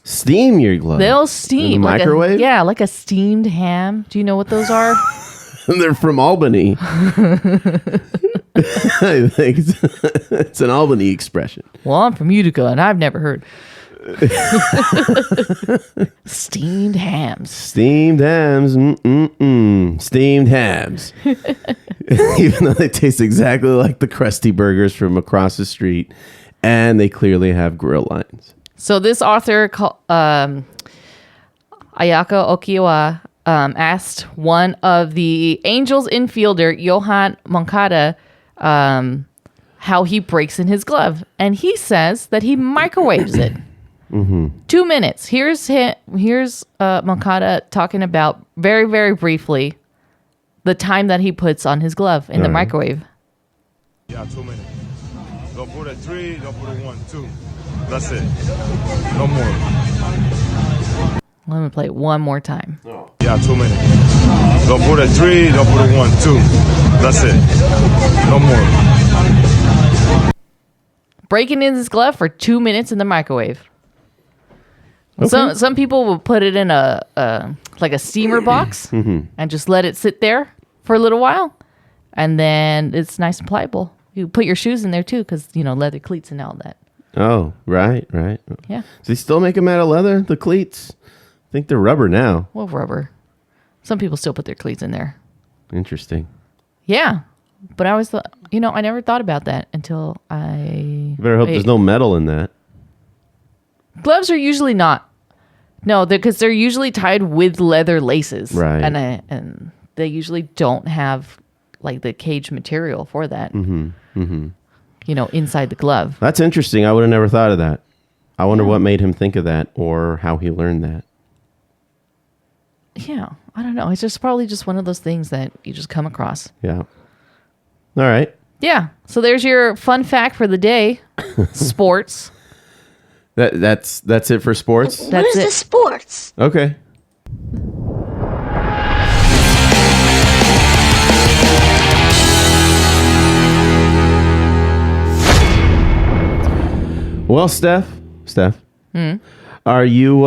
Steam your gloves? They'll steam. In the microwave? Like a steamed ham. Do you know what those are? They're from Albany. I think it's an Albany expression. Well, I'm from Eureka, and I've never heard. Steamed hams. Steamed hams. Steamed hams. Even though they taste exactly like the Krusty Burgers from across the street, and they clearly have grill lines. So this author, Ayaka Okiwa, asked one of the Angels infielder, Johan Moncada, how he breaks in his glove. And he says that he microwaves it. 2 minutes. Here's Moncada talking about very, very briefly the time that he puts on his glove in the microwave. Yeah, 2 minutes. Don't put a 3, don't put a 1, 2. That's it. No more. Let me play it one more time. Yeah, 2 minutes. Don't put a 3, don't put a 1, 2. That's it. No more. Breaking in his glove for 2 minutes in the microwave. Okay. Some people will put it in a like a steamer box and just let it sit there for a little while, and then it's nice and pliable. You put your shoes in there too, because leather cleats and all that. Oh, right. Yeah. Do they still make them out of leather, the cleats? I think they're rubber now. Well, rubber. Some people still put their cleats in there. Interesting. Yeah. But I always thought, I never thought about that until You better hope there's no metal in that. Gloves are usually not. No, because they're usually tied with leather laces. Right. And they usually don't have like the cage material for that. inside the glove. That's interesting. I would have never thought of that. I wonder what made him think of that or how he learned that. Yeah, I don't know. It's just probably just one of those things that you just come across. Yeah. All right. Yeah. So there's your fun fact for the day. Sports. That's it for sports? What is the sports? Okay. Well, Steph, are you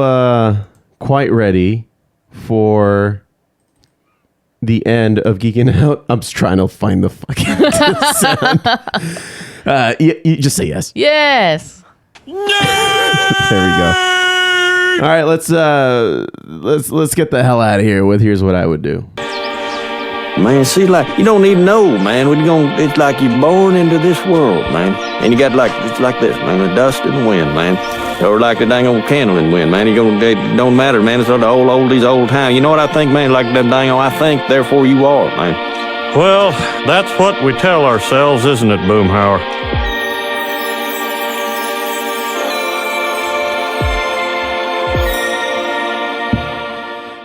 quite ready for the end of Geeking Out? I'm just trying to find the fucking sound. You just say yes. Yes. There we go. All right, let's get the hell out of here with Here's What I Would Do. Man, see, like, you don't even know, man. It's like you're born into this world, man. And you got it's like this, man, the dust and the wind, man. Or like the dang old candle in the wind, man. It don't matter, man. It's all the oldies, old time. You know what I think, man? Like them dang old, I think, therefore you are, man. Well, that's what we tell ourselves, isn't it, Boomhauer?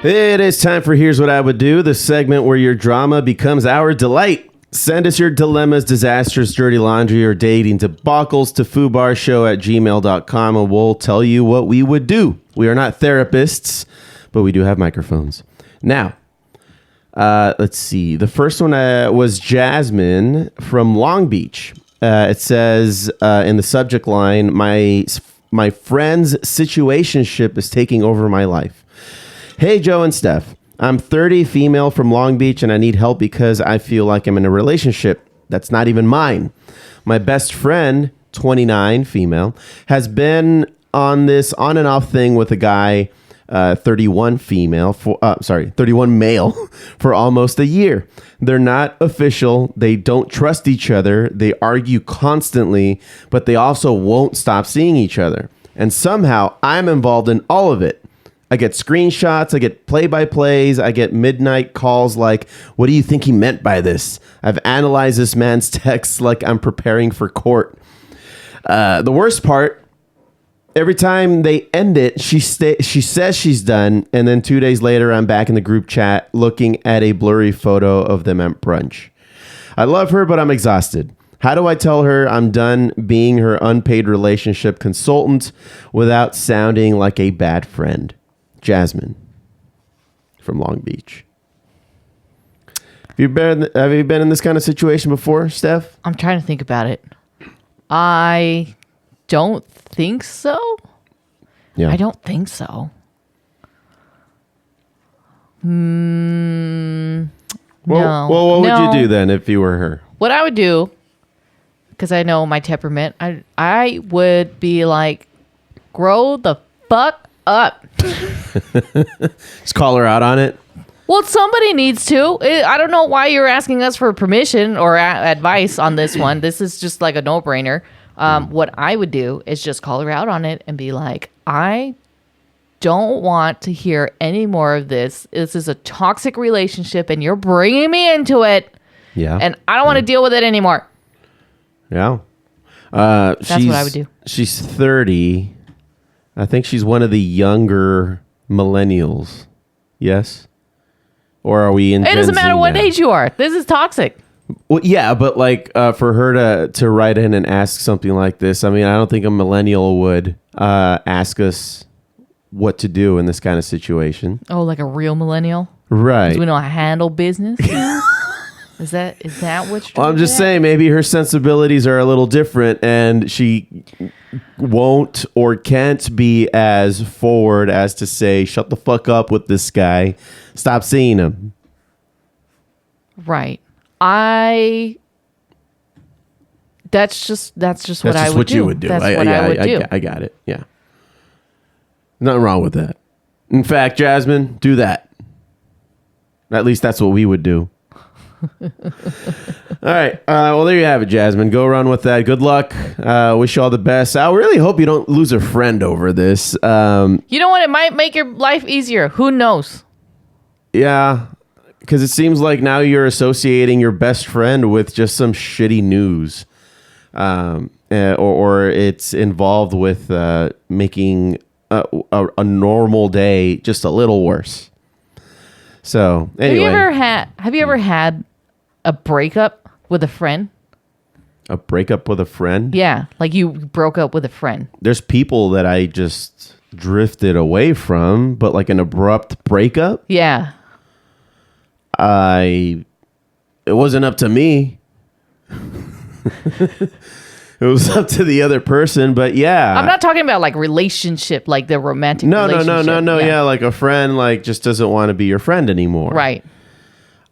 It is time for Here's What I Would Do, the segment where your drama becomes our delight. Send us your dilemmas, disasters, dirty laundry, or dating debacles to foobarshow@gmail.com, and we'll tell you what we would do. We are not therapists, but we do have microphones. Now, let's see. The first one was Jasmine from Long Beach. It says in the subject line, my friend's situationship is taking over my life. Hey, Joe and Steph. I'm 30, female from Long Beach, and I need help because I feel like I'm in a relationship that's not even mine. My best friend, 29, female, has been on this on and off thing with a guy, 31 male, for almost a year. They're not official. They don't trust each other. They argue constantly, but they also won't stop seeing each other. And somehow I'm involved in all of it. I get screenshots, I get play-by-plays, I get midnight calls like, what do you think he meant by this? I've analyzed this man's texts like I'm preparing for court. The worst part, every time they end it, she says she's done, and then 2 days later, I'm back in the group chat looking at a blurry photo of them at brunch. I love her, but I'm exhausted. How do I tell her I'm done being her unpaid relationship consultant without sounding like a bad friend? Jasmine from Long Beach. Have you been in this kind of situation before, Steph? I'm trying to think about it. I don't think so. Yeah. I don't think so. No. Well, what would you do then if you were her? What I would do, because I know my temperament, I would be like, grow the fuck up. Just call her out on it. Well, somebody needs to. I don't know why you're asking us for permission or advice on this one. This is just like a no-brainer. What I would do is just call her out on it and be like, I don't want to hear any more of this. This is a toxic relationship and you're bringing me into it. Yeah. And I don't want to deal with it anymore. Yeah. That's what I would do. She's 30. I think she's one of the younger millennials. Yes? Or are we in Gen It doesn't matter Z what now? age you are. This is toxic. Well, yeah, but like for her to write in and ask something like this, I mean, I don't think a millennial would ask us what to do in this kind of situation. Oh, like a real millennial? Right. 'Cause we know how to handle business? Is that what you're Well, I'm just saying maybe her sensibilities are a little different and she won't or can't be as forward as to say, shut the fuck up with this guy. Stop seeing him. Right. That's just what I would do. That's just what you would do. That's what I would do. I got it. Yeah. Nothing wrong with that. In fact, Jasmine, do that. At least that's what we would do. All right. Well, there you have it, Jasmine. Go run with that. Good luck. Wish you all the best. I really hope you don't lose a friend over this. You know what? It might make your life easier. Who knows? Yeah. Because it seems like now you're associating your best friend with just some shitty news. or it's involved with making a normal day just a little worse. So anyway, have you ever had a breakup with a friend? A breakup with a friend? Yeah, like you broke up with a friend. There's people that I just drifted away from, but like an abrupt breakup? Yeah. It wasn't up to me. It was up to the other person, but yeah. I'm not talking about like relationship, like the romantic relationship. No. Yeah, like a friend like just doesn't want to be your friend anymore. Right.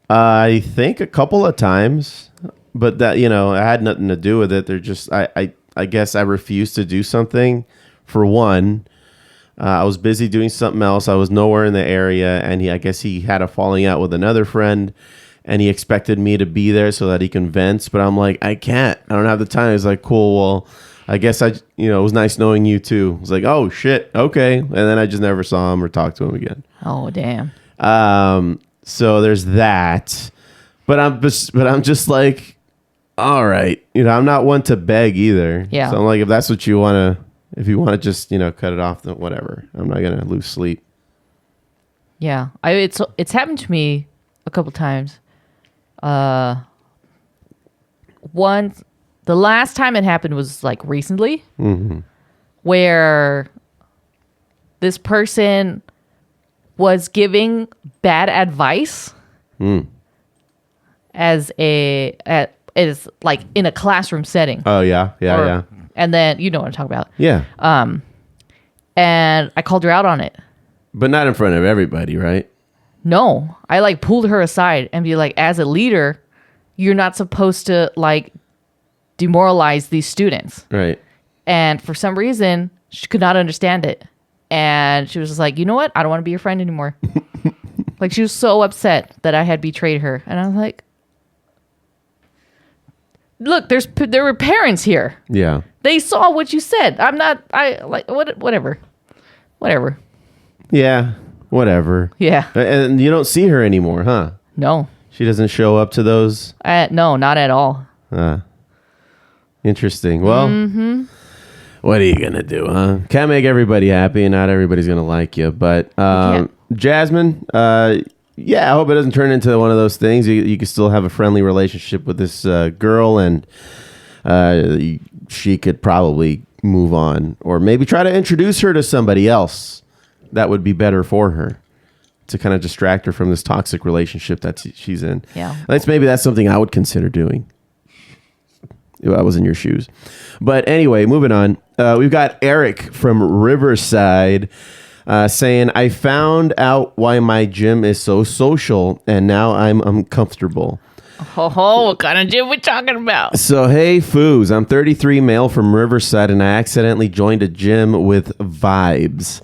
I think a couple of times, but that, you know, it had nothing to do with it. They're just, I guess I refused to do something. For one, I was busy doing something else. I was nowhere in the area, and I guess he had a falling out with another friend, and he expected me to be there so that he can vent. But I'm like, I can't. I don't have the time. He's like, cool. Well, I guess it was nice knowing you too. I was like, oh shit, okay. And then I just never saw him or talked to him again. Oh damn. So there's that. But I'm just like, all right. I'm not one to beg either. Yeah. So I'm like, if that's what you want to. If you want to just, cut it off, then whatever. I'm not going to lose sleep. Yeah. It's happened to me a couple times. Once, the last time it happened was like recently, where this person was giving bad advice as like in a classroom setting. Oh, yeah. Yeah. And then, you know what I'm talking about. Yeah. And I called her out on it. But not in front of everybody, right? No. I like pulled her aside and be like, as a leader, you're not supposed to like demoralize these students. Right. And for some reason, she could not understand it. And she was just like, you know what? I don't want to be your friend anymore. Like, she was so upset that I had betrayed her. And I was like, look, there were parents here. Yeah. They saw what you said. Whatever. Yeah, whatever. Yeah. And you don't see her anymore, huh? No. She doesn't show up to those? No, not at all. Interesting. Well, what are you going to do, huh? Can't make everybody happy, and not everybody's going to like you. But Jasmine, yeah, I hope it doesn't turn into one of those things. You can still have a friendly relationship with this girl, and she could probably move on, or maybe try to introduce her to somebody else that would be better for her, to kind of distract her from this toxic relationship that she's in. Yeah, maybe that's something I would consider doing if I was in your shoes. But anyway, moving on. We've got Eric from Riverside. Saying, I found out why my gym is so social, and now I'm uncomfortable. Oh, what kind of gym we talking about? So, hey, Foos, I'm 33, male from Riverside, and I accidentally joined a gym with vibes.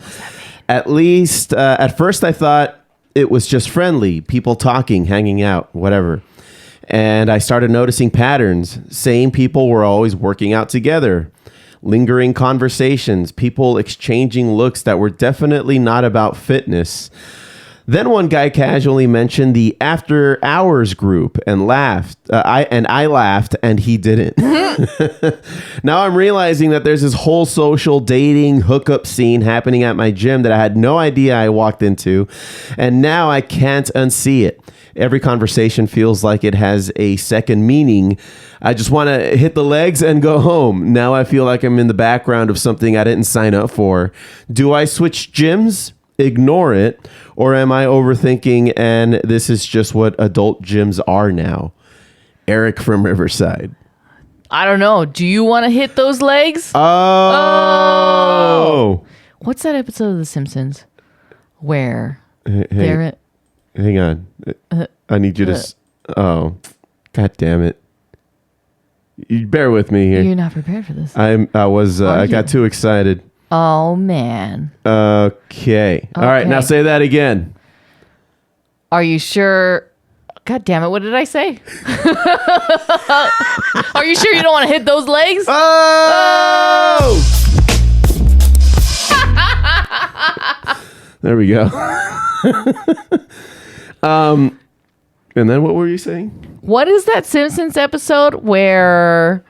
At least, at first I thought it was just friendly, people talking, hanging out, whatever. And I started noticing patterns. Same people were always working out together. Lingering conversations, people exchanging looks that were definitely not about fitness. Then one guy casually mentioned the after hours group and laughed. I laughed and he didn't. Now I'm realizing that there's this whole social dating hookup scene happening at my gym that I had no idea I walked into. And now I can't unsee it. Every conversation feels like it has a second meaning. I just want to hit the legs and go home. Now I feel like I'm in the background of something I didn't sign up for. Do I switch gyms? Ignore it? Or am I overthinking and this is just what adult gyms are now? Eric from Riverside. I don't know. Do you want to hit those legs? Oh! What's that episode of The Simpsons where they're... Hang on. I need you to... Oh. God damn it. You bear with me here. You're not prepared for this. I got too excited. Oh, man. Okay. All right. Now say that again. Are you sure? God damn it. What did I say? Are you sure you don't want to hit those legs? Oh! There we go. And then what were you saying? What is that Simpsons episode where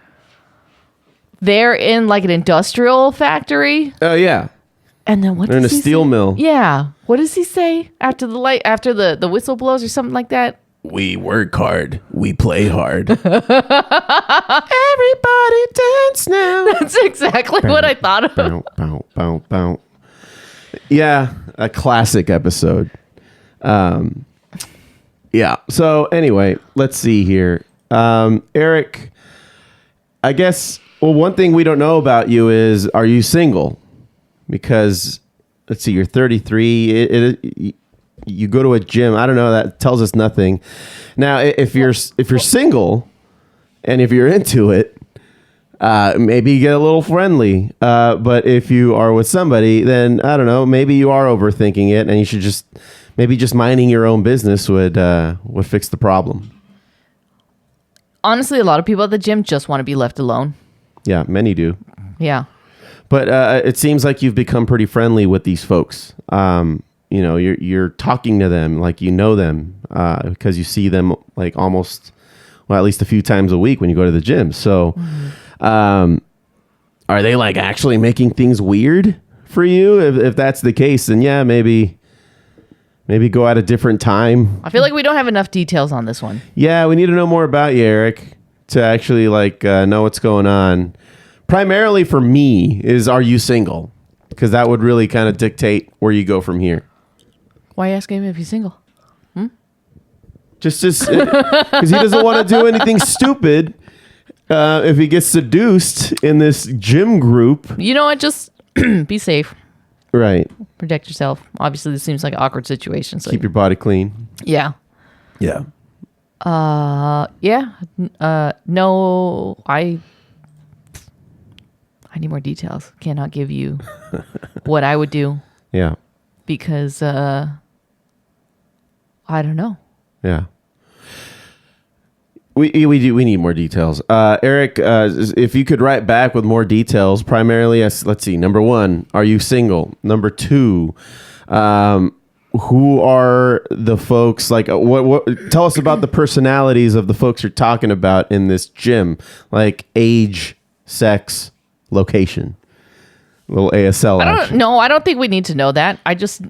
they're in like an industrial factory. Oh yeah. And then what? They're in a does he steel say? mill. Yeah. What does he say after the whistle blows or something like that? We work hard. We play hard. Everybody dance now. That's exactly what I thought of. Bow, bow, bow, bow. Yeah, a classic episode. Yeah. So anyway, let's see here. Eric, I guess, well, one thing we don't know about you is, are you single? Because, let's see, you're 33. You go to a gym. I don't know. That tells us nothing. Now, if you're single and if you're into it, maybe you get a little friendly. But if you are with somebody, then I don't know. Maybe you are overthinking it, and you should just minding your own business would fix the problem. Honestly, a lot of people at the gym just want to be left alone. Yeah, many do. Yeah. But it seems like you've become pretty friendly with these folks. You're talking to them like you know them because you see them like almost, well, at least a few times a week when you go to the gym. So are they like actually making things weird for you? If that's the case, then yeah, maybe go at a different time. I feel like we don't have enough details on this one. Yeah, we need to know more about you, Eric, to actually know what's going on. Primarily for me is, are you single? Because that would really kind of dictate where you go from here. Why are you asking him if he's single? Just because he doesn't want to do anything stupid if he gets seduced in this gym group. You know what? Just be safe. Right. Protect yourself. Obviously, this seems like an awkward situation. So keep your body clean. Yeah. Yeah. Yeah. No, I need more details. Cannot give you what I would do. Yeah. Because I don't know. Yeah. We need more details. Eric, if you could write back with more details, primarily, let's see. Number 1, are you single? Number 2, who are the folks? Like, what? Tell us about the personalities of the folks you're talking about in this gym, like age, sex, location. A little ASL. I don't think we need to know that.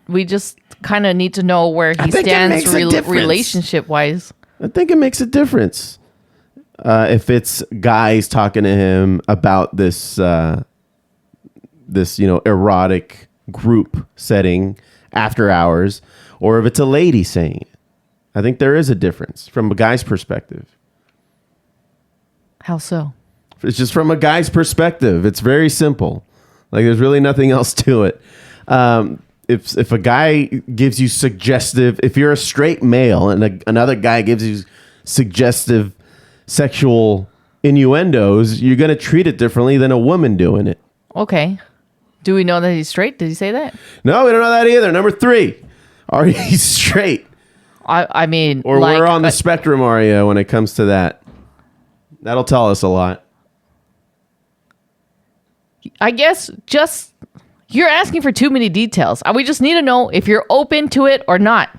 We just kind of need to know where he stands relationship wise. I think it makes a difference if it's guys talking to him about this erotic group setting after hours, or if it's a lady saying it. I think there is a difference from a guy's perspective. How so? It's just from a guy's perspective. It's very simple. Like, there's really nothing else to it. If a guy gives you suggestive, if you're a straight male and another guy gives you suggestive sexual innuendos, you're going to treat it differently than a woman doing it. Okay. Do we know that he's straight? Did he say that? No, we don't know that either. Number 3, are you straight? I mean, or where on the spectrum are you when it comes to that? That'll tell us a lot. I guess just you're asking for too many details. We just need to know if you're open to it or not.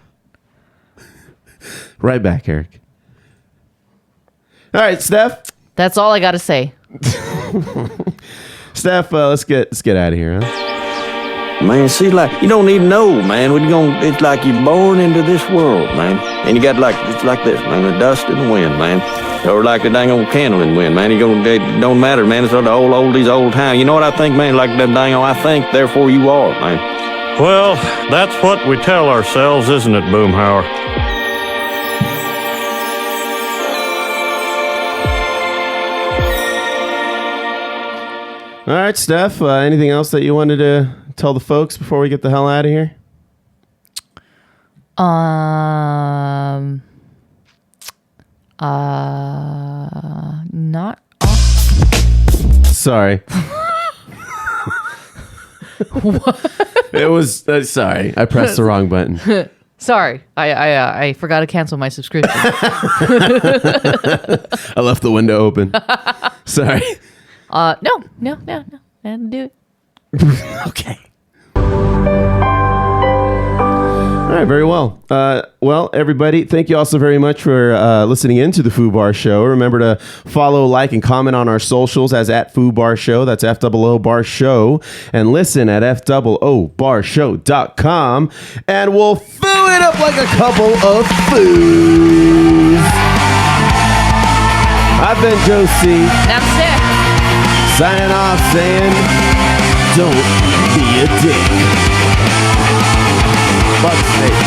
Right back, Eric. All right, Steph. That's all I got to say. Steph, let's get out of here, huh? Man, see, like, you don't even know, man. It's like you're born into this world, man. And you got it's like this, man, the dust and the wind, man. Or like the dang old candle in the wind, man. It don't matter, man. It's all the oldies, old time. You know what I think, man? Like that dang old, I think, therefore you are, man. Well, that's what we tell ourselves, isn't it, Boomhauer? All right, Steph, anything else that you wanted to tell the folks before we get the hell out of here? Not. Sorry. What? It was sorry. I pressed the wrong button. Sorry, I forgot to cancel my subscription. I left the window open. Sorry. No. That'll do it. Okay. All right, very well. Well, everybody, thank you all so very much for listening in to the Foo Bar Show. Remember to follow, like, and comment on our socials as @FooBarShow. That's FOO Bar Show. And listen at FOOBarshow.com. And we'll foo it up like a couple of foos. I've been Joe C. I'm Steph. Signing off saying, don't be a dick. Fuck sake.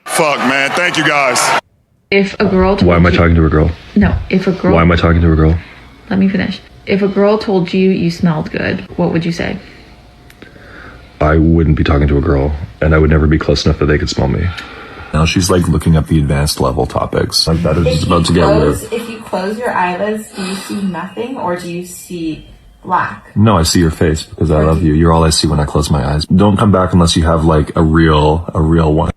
Fuck, man. Thank you, guys. If a girl told Why am I you- talking to a girl? No, if a girl... Why am I talking to a girl? Let me finish. If a girl told you you smelled good, what would you say? I wouldn't be talking to a girl, and I would never be close enough that they could smell me. Now she's like looking at the advanced level topics. Like that is just about to get weird. If you close your eyelids, do you see nothing or do you see black? No, I see your face because I love you. You're all I see when I close my eyes. Don't come back unless you have like a real one.